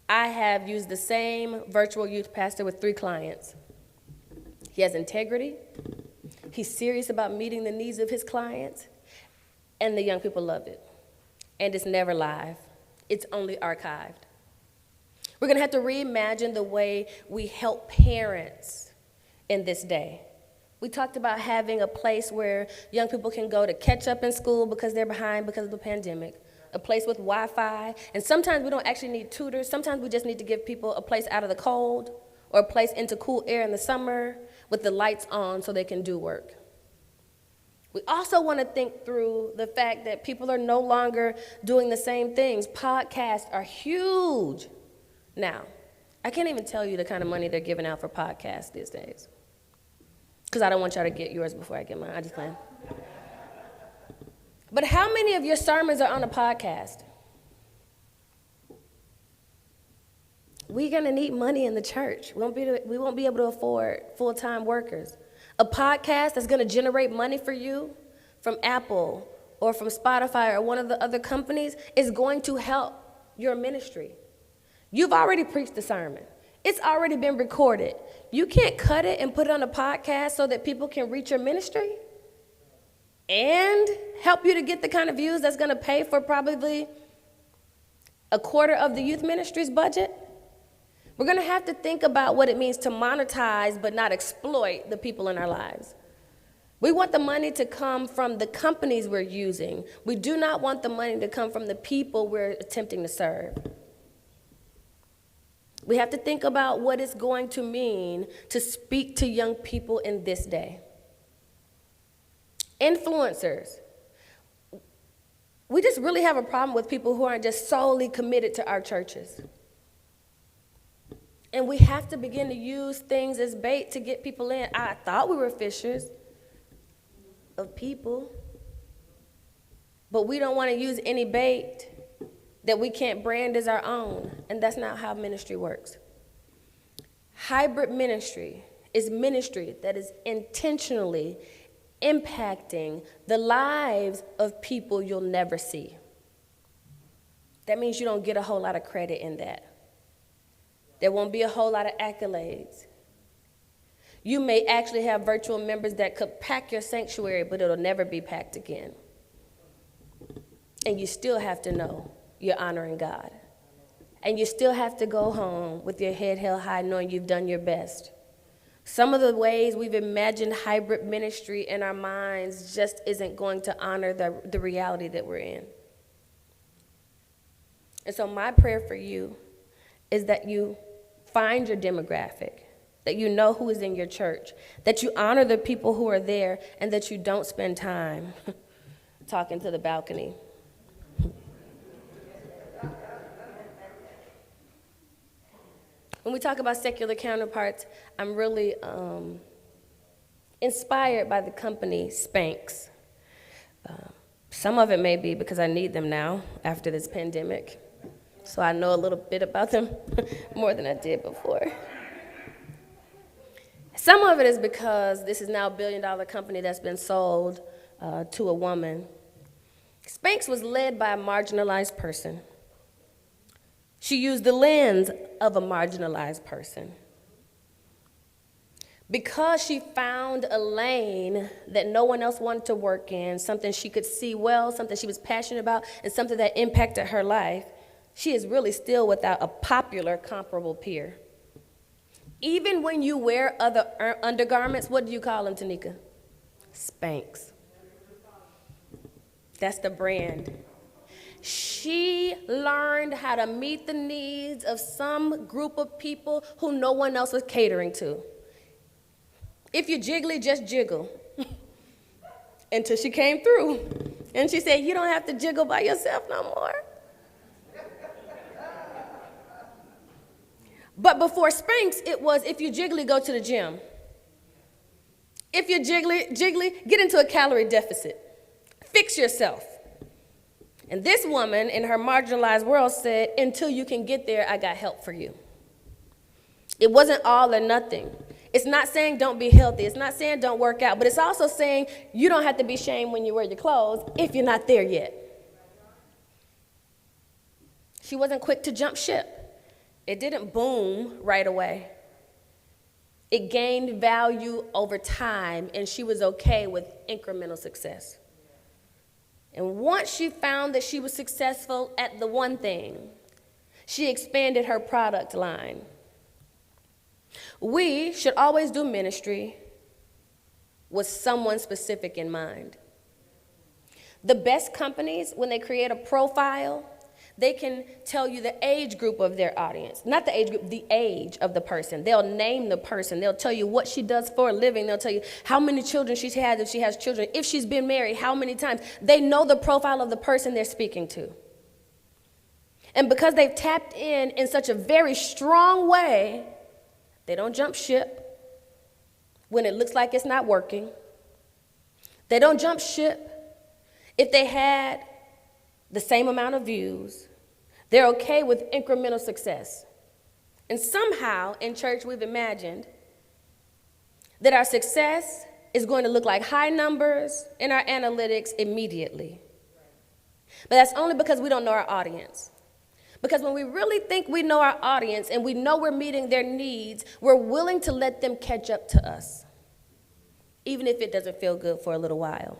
I have used the same virtual youth pastor with 3 clients. He has integrity. He's serious about meeting the needs of his clients, and the young people love it. And it's never live. It's only archived. We're going to have to reimagine the way we help parents in this day. We talked about having a place where young people can go to catch up in school because they're behind because of the pandemic, a place with Wi-Fi, and sometimes we don't actually need tutors. Sometimes we just need to give people a place out of the cold or a place into cool air in the summer with the lights on so they can do work. We also want to think through the fact that people are no longer doing the same things. Podcasts are huge now. I can't even tell you the kind of money they're giving out for podcasts these days, because I don't want y'all to get yours before I get mine. I just plan. But how many of your sermons are on a podcast? We're going to need money in the church. We won't be able to afford full-time workers. A podcast that's going to generate money for you from Apple or from Spotify or one of the other companies is going to help your ministry. You've already preached the sermon. It's already been recorded. You can't cut it and put it on a podcast so that people can reach your ministry and help you to get the kind of views that's going to pay for probably a quarter of the youth ministry's budget. We're going to have to think about what it means to monetize but not exploit the people in our lives. We want the money to come from the companies we're using. We do not want the money to come from the people we're attempting to serve. We have to think about what it's going to mean to speak to young people in this day. Influencers. We just really have a problem with people who aren't just solely committed to our churches. And we have to begin to use things as bait to get people in. I thought we were fishers of people, but we don't want to use any bait that we can't brand as our own, and that's not how ministry works. Hybrid ministry is ministry that is intentionally impacting the lives of people you'll never see. That means you don't get a whole lot of credit in that. There won't be a whole lot of accolades. You may actually have virtual members that could pack your sanctuary, but it'll never be packed again. And you still have to know you're honoring God. And you still have to go home with your head held high, knowing you've done your best. Some of the ways we've imagined hybrid ministry in our minds just isn't going to honor the reality that we're in. And so my prayer for you is that you find your demographic, that you know who is in your church, that you honor the people who are there, and that you don't spend time talking to the balcony. When we talk about secular counterparts, I'm really inspired by the company Spanx. Some of it may be because I need them now after this pandemic, so I know a little bit about them more than I did before. Some of it is because this is now a billion-dollar company that's been sold to a woman. Spanx was led by a marginalized person. She used the lens of a marginalized person. Because she found a lane that no one else wanted to work in, something she could see well, something she was passionate about, and something that impacted her life, she is really still without a popular comparable peer. Even when you wear other undergarments, what do you call them, Tanika? Spanx. That's the brand. She learned how to meet the needs of some group of people who no one else was catering to. If you're jiggly, just jiggle. Until she came through. And she said, you don't have to jiggle by yourself no more. But before Spanx, it was if you're jiggly, go to the gym. If you're jiggly, get into a calorie deficit. Fix yourself. And this woman in her marginalized world said, until you can get there, I got help for you. It wasn't all or nothing. It's not saying don't be healthy. It's not saying don't work out. But it's also saying you don't have to be shamed when you wear your clothes if you're not there yet. She wasn't quick to jump ship. It didn't boom right away. It gained value over time, and she was okay with incremental success. And once she found that she was successful at the one thing, she expanded her product line. We should always do ministry with someone specific in mind. The best companies, when they create a profile, they can tell you the age group of their audience. Not the age group, the age of the person. They'll name the person. They'll tell you what she does for a living. They'll tell you how many children she's had, if she has children, if she's been married, how many times. They know the profile of the person they're speaking to. And because they've tapped in such a very strong way, they don't jump ship when it looks like it's not working. They don't jump ship if they had the same amount of views. They're okay with incremental success. And somehow in church we've imagined that our success is going to look like high numbers in our analytics immediately. But that's only because we don't know our audience. Because when we really think we know our audience and we know we're meeting their needs, we're willing to let them catch up to us, even if it doesn't feel good for a little while.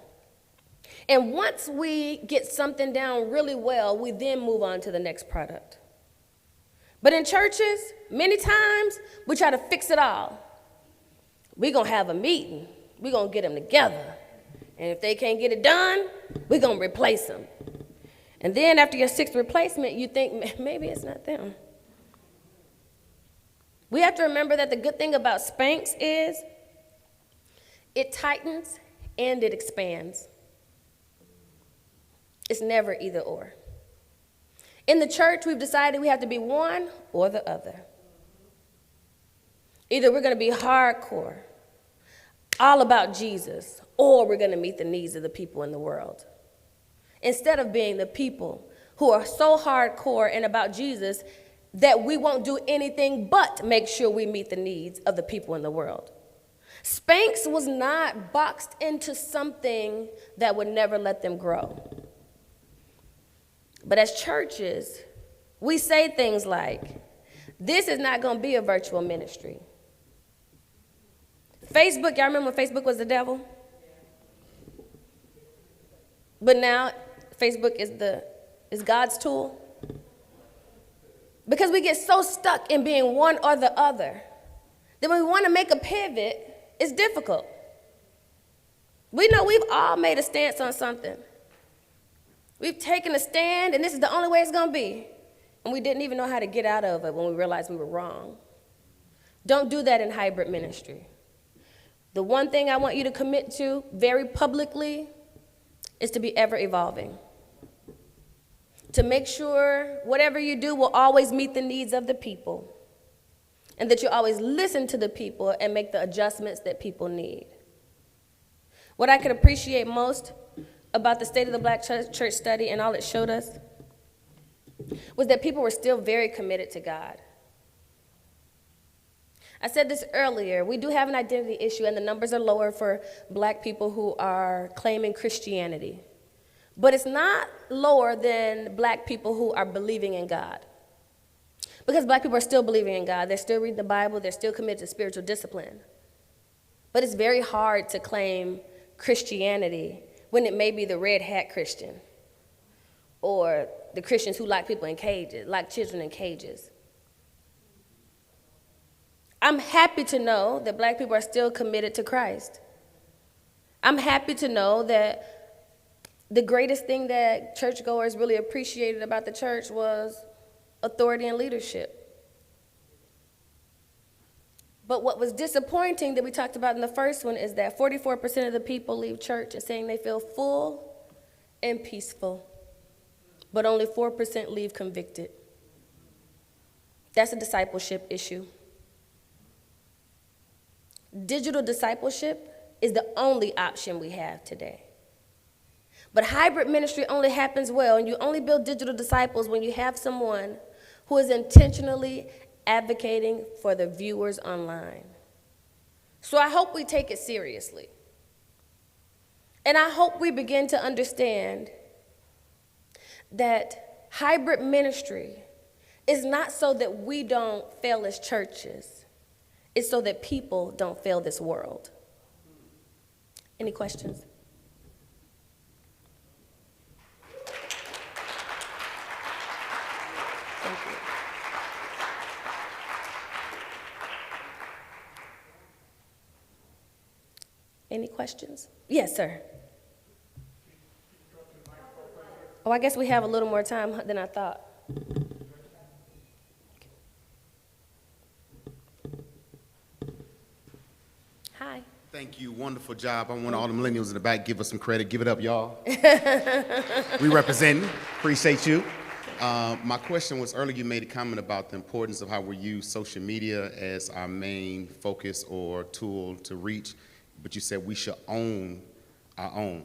And once we get something down really well, we then move on to the next product. But in churches, many times, we try to fix it all. We're going to have a meeting. We're going to get them together. And if they can't get it done, we're going to replace them. And then after your sixth replacement, you think, maybe it's not them. We have to remember that the good thing about Spanx is it tightens and it expands. It's never either or. In the church, we've decided we have to be one or the other. Either we're going to be hardcore, all about Jesus, or we're going to meet the needs of the people in the world. Instead of being the people who are so hardcore and about Jesus that we won't do anything but make sure we meet the needs of the people in the world. Spanx was not boxed into something that would never let them grow. But as churches, we say things like, this is not going to be a virtual ministry. Facebook, y'all remember when Facebook was the devil? But now Facebook is God's tool. Because we get so stuck in being one or the other that when we want to make a pivot, it's difficult. We know we've all made a stance on something. We've taken a stand, and this is the only way it's going to be. And we didn't even know how to get out of it when we realized we were wrong. Don't do that in hybrid ministry. The one thing I want you to commit to very publicly is to be ever evolving. To make sure whatever you do will always meet the needs of the people, and that you always listen to the people and make the adjustments that people need. What I could appreciate most about the State of the Black Church study and all it showed us was that people were still very committed to God. I said this earlier, we do have an identity issue, and the numbers are lower for black people who are claiming Christianity. But it's not lower than black people who are believing in God. Because black people are still believing in God. They're still reading the Bible. They're still committed to spiritual discipline. But it's very hard to claim Christianity when it may be the red hat Christian, or the Christians who lock people in cages, lock children in cages. I'm happy to know that black people are still committed to Christ. I'm happy to know that the greatest thing that churchgoers really appreciated about the church was authority and leadership. But what was disappointing that we talked about in the first one is that 44% of the people leave church and saying they feel full and peaceful, but only 4% leave convicted. That's a discipleship issue. Digital discipleship is the only option we have today. But hybrid ministry only happens well, and you only build digital disciples when you have someone who is intentionally advocating for the viewers online. So I hope we take it seriously. And I hope we begin to understand that hybrid ministry is not so that we don't fail as churches. It's so that people don't fail this world. Any questions? Thank you. Any questions? Yes, sir. Oh, I guess we have a little more time than I thought. Hi. Thank you. Wonderful job. I want all the millennials in the back give us some credit. Give it up, y'all. We representing. Appreciate you. My question was earlier you made a comment about the importance of how we use social media as our main focus or tool to reach, but you said we should own our own.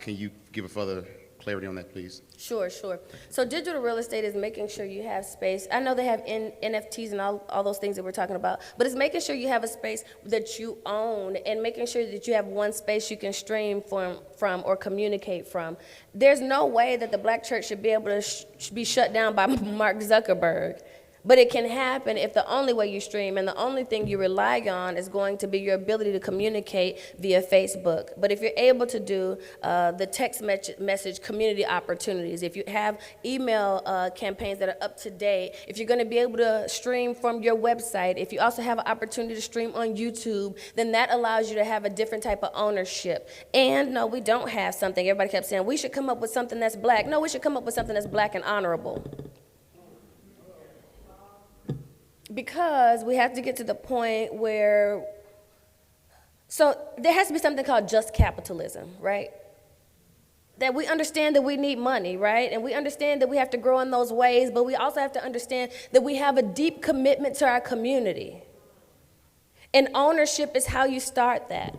Can you give a further clarity on that, please? Sure. So digital real estate is making sure you have space. I know they have NFTs and all those things that we're talking about, but it's making sure you have a space that you own and making sure that you have one space you can stream from or communicate from. There's no way that the black church should be able to be shut down by Mark Zuckerberg. But it can happen if the only way you stream and the only thing you rely on is going to be your ability to communicate via Facebook. But if you're able to do the text message community opportunities, if you have email campaigns that are up to date, if you're going to be able to stream from your website, if you also have an opportunity to stream on YouTube, then that allows you to have a different type of ownership. And no, we don't have something. Everybody kept saying, we should come up with something that's black. No, we should come up with something that's black and honorable. Because we have to get to the point where, so there has to be something called just capitalism, right? That we understand that we need money, right? And we understand that we have to grow in those ways, but we also have to understand that we have a deep commitment to our community. And ownership is how you start that.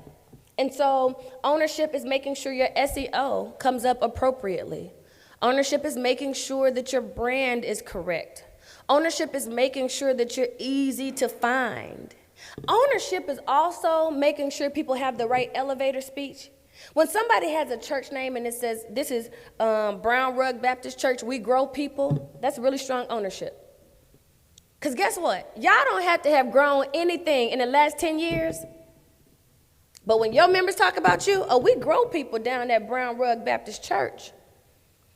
And so ownership is making sure your SEO comes up appropriately. Ownership is making sure that your brand is correct. Ownership is making sure that you're easy to find. Ownership is also making sure people have the right elevator speech. When somebody has a church name and it says, this is Brown Rug Baptist Church, we grow people, that's really strong ownership. Because guess what? Y'all don't have to have grown anything in the last 10 years But when your members talk about you, oh, we grow people down at Brown Rug Baptist Church.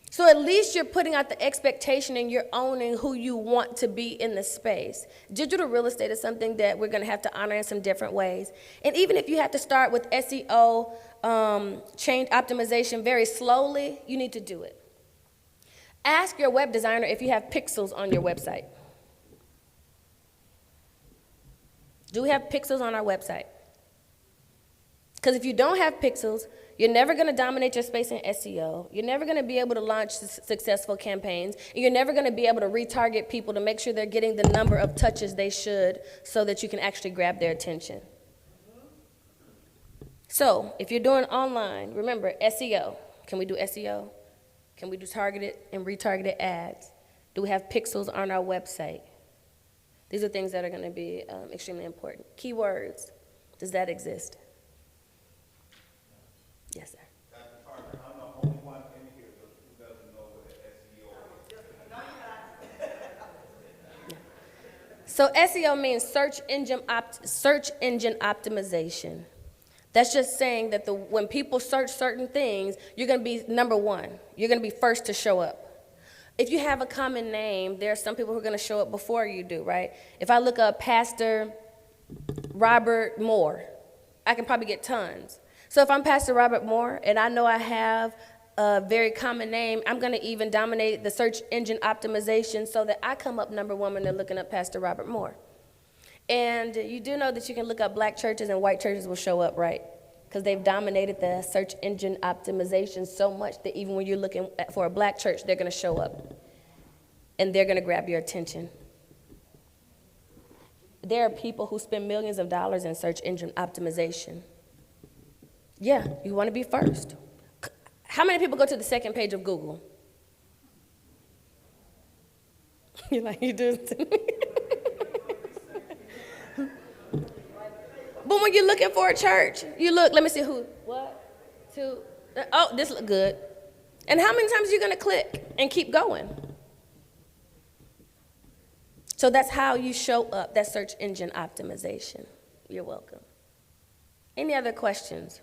So at least you're putting out the expectation and you're owning who you want to be in the space. Digital real estate is something that we're going to have to honor in some different ways. And even if you have to start with SEO, change optimization very slowly, you need to do it. Ask your web designer if you have pixels on your website. Do we have pixels on our website? Because if you don't have pixels, you're never going to dominate your space in SEO. You're never going to be able to launch successful campaigns. And you're never going to be able to retarget people to make sure they're getting the number of touches they should so that you can actually grab their attention. So if you're doing online, remember SEO. Can we do SEO? Can we do targeted and retargeted ads? Do we have pixels on our website? These are things that are going to be extremely important. Keywords. Does that exist? Yes, sir. Dr. Parker, I'm the only one in here who doesn't know what SEO is. So SEO means search engine optimization. That's just saying that when people search certain things, you're going to be number one. You're going to be first to show up. If you have a common name, there are some people who are going to show up before you do, right? If I look up Pastor Robert Moore, I can probably get tons. So if I'm Pastor Robert Moore and I know I have a very common name, I'm going to even dominate the search engine optimization so that I come up number one when they're looking up Pastor Robert Moore. And you do know that you can look up black churches and white churches will show up, right? Because they've dominated the search engine optimization so much that even when you're looking for a black church, they're going to show up. And they're going to grab your attention. There are people who spend millions of dollars in search engine optimization. Yeah, you want to be first. How many people go to the second page of Google? You're like, you do it to me. But when you're looking for a church, you look, let me see who, what, two, oh, this look good. And how many times are you going to click and keep going? So that's how you show up, that search engine optimization. You're welcome. Any other questions?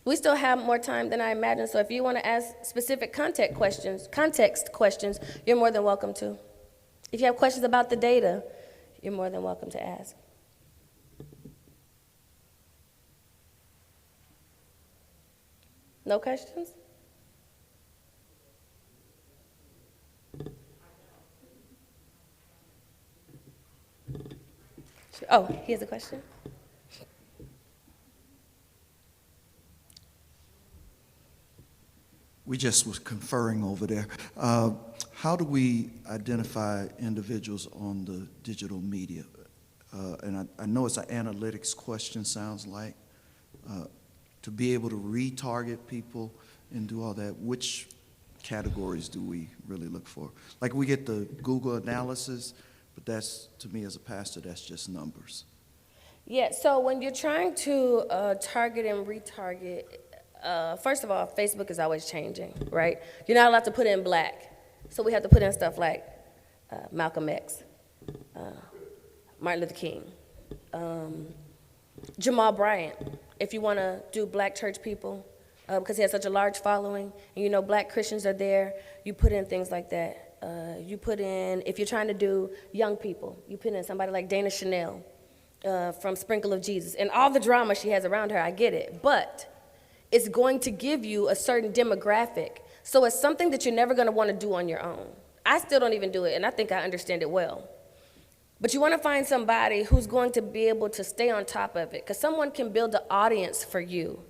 We still have more time than I imagined, so if you want to ask specific context questions, you're more than welcome to. If you have questions about the data, you're more than welcome to ask. No questions? Oh, here's a question. We just was conferring over there. How do we identify individuals on the digital media? And I know it's an analytics question, sounds like. To be able to retarget people and do all that, which categories do we really look for? Like we get the Google analysis, but that's, to me as a pastor, that's just numbers. Yeah, so when you're trying to target and retarget, first of all, Facebook is always changing, right? You're not allowed to put in black. So we have to put in stuff like Malcolm X, Martin Luther King, Jamal Bryant, if you want to do black church people, because he has such a large following, and you know black Christians are there, you put in things like that. You put in, if you're trying to do young people, you put in somebody like Dana Chanel from Sprinkle of Jesus, and all the drama she has around her, I get it, but it's going to give you a certain demographic. So it's something that you're never going to want to do on your own. I still don't even do it, and I think I understand it well. But you want to find somebody who's going to be able to stay on top of it, because someone can build an audience for you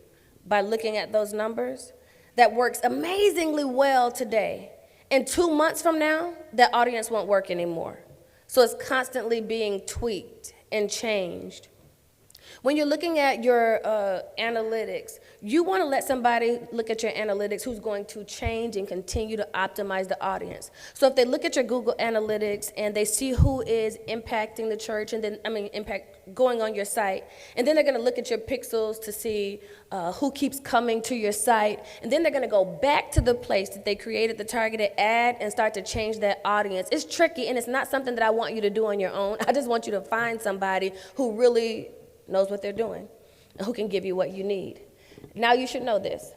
by looking at those numbers that works amazingly well today. And 2 months from now, that audience won't work anymore. So it's constantly being tweaked and changed. When you're looking at your analytics, you want to let somebody look at your analytics who's going to change and continue to optimize the audience. So if they look at your Google Analytics and they see who is impacting the church, and then, going on your site, and then they're going to look at your pixels to see who keeps coming to your site, and then they're going to go back to the place that they created the targeted ad and start to change that audience. It's tricky, and it's not something that I want you to do on your own. I just want you to find somebody who really knows what they're doing. and who can give you what you need. Now you should know this.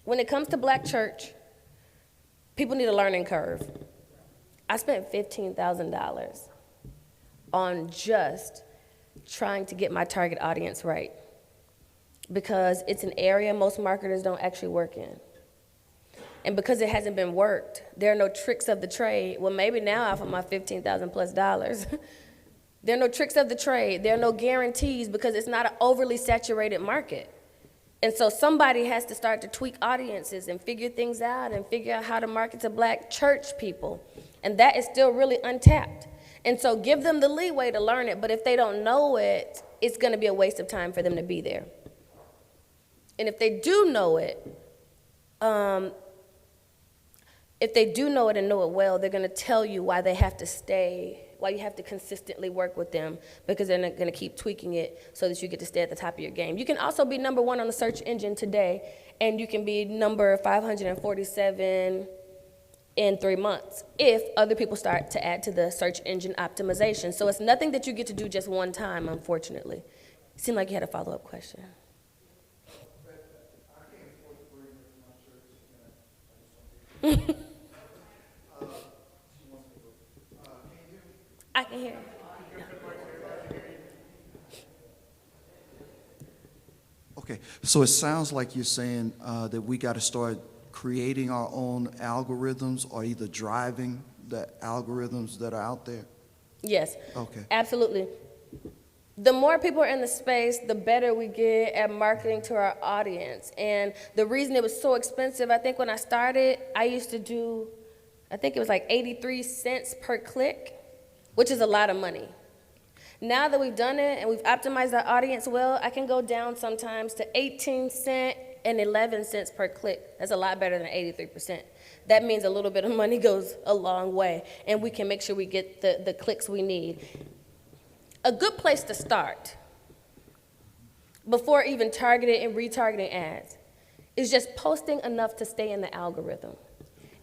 When it comes to Black church, people need a learning curve. I spent $15,000 on just trying to get my target audience right, because it's an area most marketers don't actually work in. And because it hasn't been worked, there are no tricks of the trade. Well, maybe now off of my $15,000 plus dollars, there are no tricks of the trade. There are no guarantees because it's not an overly saturated market. And so somebody has to start to tweak audiences and figure things out and figure out how to market to Black church people. And that is still really untapped. And so give them the leeway to learn it, but if they don't know it, it's gonna be a waste of time for them to be there. And if they do know it, and know it well, they're gonna tell you why they have to stay, why you have to consistently work with them, because they're not gonna keep tweaking it so that you get to stay at the top of your game. You can also be number 1 on the search engine today, and you can be number 547 in 3 months if other people start to add to the search engine optimization. So it's nothing that you get to do just one time, unfortunately. It seemed like you had a follow-up question. I can hear. Okay, so it sounds like you're saying that we got to start creating our own algorithms, or either driving the algorithms that are out there? Yes. Okay. Absolutely. The more people are in the space, the better we get at marketing to our audience. And the reason it was so expensive, I think when I started, I used to do, I think it was like 83 cents per click, which is a lot of money. Now that we've done it and we've optimized our audience well, I can go down sometimes to 18 cents and 11 cents per click. That's a lot better than 83%. That means a little bit of money goes a long way, and we can make sure we get the clicks we need. A good place to start, before even targeting and retargeting ads, is just posting enough to stay in the algorithm.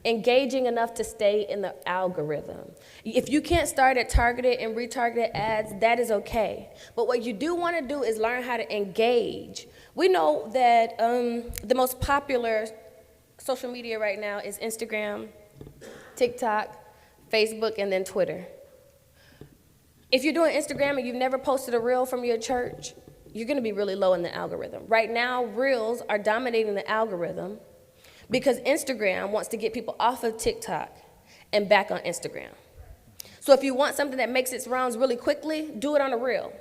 Engaging enough to stay in the algorithm. If you can't start at targeted and retargeted ads, that is okay. But what you do want to do is learn how to engage. We know that the most popular social media right now is Instagram, TikTok, Facebook, and then Twitter. If you're doing Instagram and you've never posted a reel from your church, you're going to be really low in the algorithm. Right now, reels are dominating the algorithm because Instagram wants to get people off of TikTok and back on Instagram. So if you want something that makes its rounds really quickly, do it on a reel.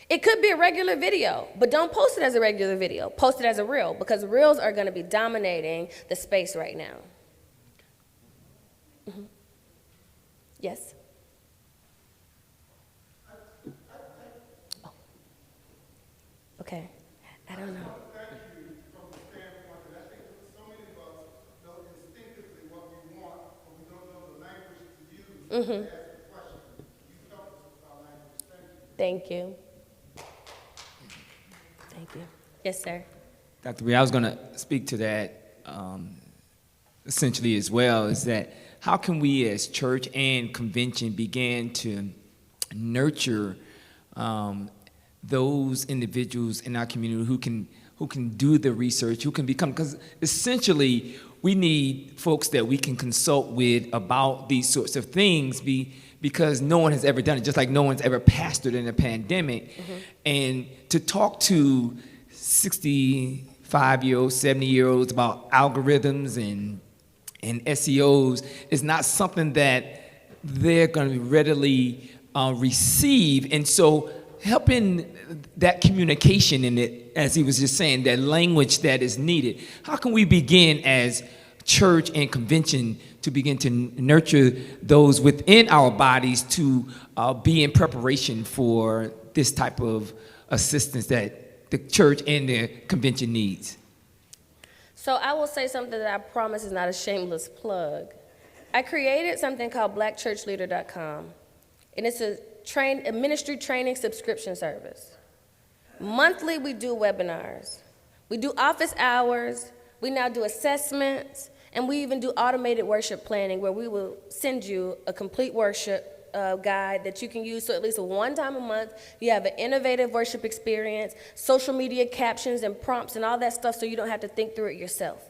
It could be a regular video, but don't post it as a regular video. Post it as a reel, because reels are going to be dominating the space right now. Mm-hmm. Yes? Oh. Okay. I don't know. Mm-hmm. Thank you. Thank you. Yes, sir. Dr. Bree, I was going to speak to that essentially as well, is that how can we as church and convention begin to nurture those individuals in our community who can do the research, who can become, because essentially we need folks that we can consult with about these sorts of things because no one has ever done it, just like no one's ever pastored in a pandemic. Mm-hmm. And to talk to 65-year-olds, 70-year-olds about algorithms and SEOs is not something that they're going to readily receive. And so helping that communication in it, as he was just saying, that language that is needed. How can we begin as church and convention to begin to nurture those within our bodies to be in preparation for this type of assistance that the church and the convention needs? So I will say something that I promise is not a shameless plug. I created something called blackchurchleader.com, and it's a ministry training subscription service. Monthly, we do webinars. We do office hours. We now do assessments. And we even do automated worship planning, where we will send you a complete worship guide that you can use. So at least one time a month, you have an innovative worship experience, social media captions and prompts and all that stuff so you don't have to think through it yourself.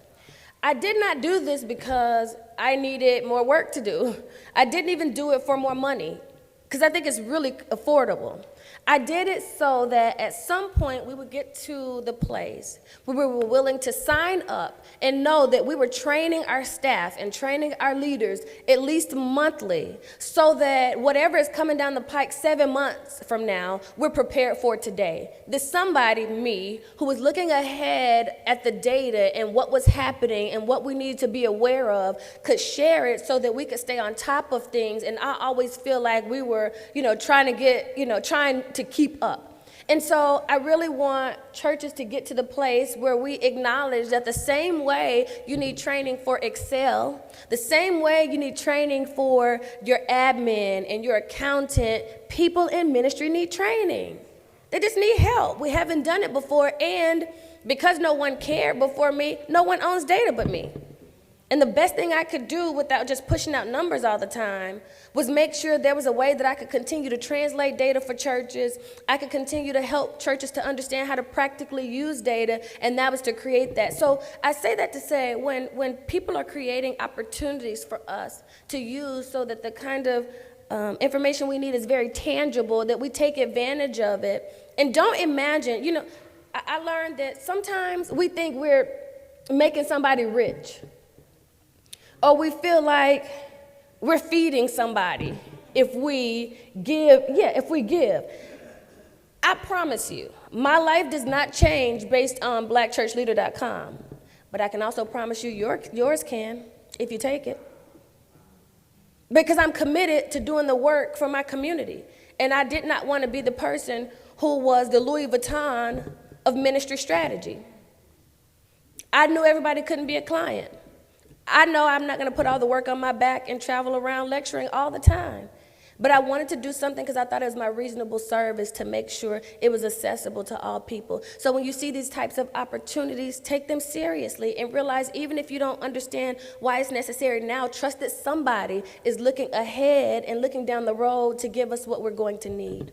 I did not do this because I needed more work to do. I didn't even do it for more money, because I think it's really affordable. I did it so that at some point we would get to the place where we were willing to sign up and know that we were training our staff and training our leaders at least monthly, so that whatever is coming down the pike 7 months from now, we're prepared for today. That somebody, me, who was looking ahead at the data and what was happening and what we needed to be aware of, could share it so that we could stay on top of things. And I always feel like we were, trying to keep up. And so I really want churches to get to the place where we acknowledge that the same way you need training for Excel, the same way you need training for your admin and your accountant, people in ministry need training. They just need help. We haven't done it before, and because no one cared before me, no one owns data but me. And the best thing I could do without just pushing out numbers all the time was make sure there was a way that I could continue to translate data for churches. I could continue to help churches to understand how to practically use data, and that was to create that. So I say that to say when people are creating opportunities for us to use so that the kind of information we need is very tangible, that we take advantage of it. And don't imagine, I learned that sometimes we think we're making somebody rich, or we feel like we're feeding somebody if we give. I promise you, my life does not change based on blackchurchleader.com, but I can also promise you yours can if you take it. Because I'm committed to doing the work for my community. And I did not want to be the person who was the Louis Vuitton of ministry strategy. I knew everybody couldn't be a client. I know I'm not going to put all the work on my back and travel around lecturing all the time. But I wanted to do something because I thought it was my reasonable service to make sure it was accessible to all people. So when you see these types of opportunities, take them seriously and realize even if you don't understand why it's necessary now, trust that somebody is looking ahead and looking down the road to give us what we're going to need.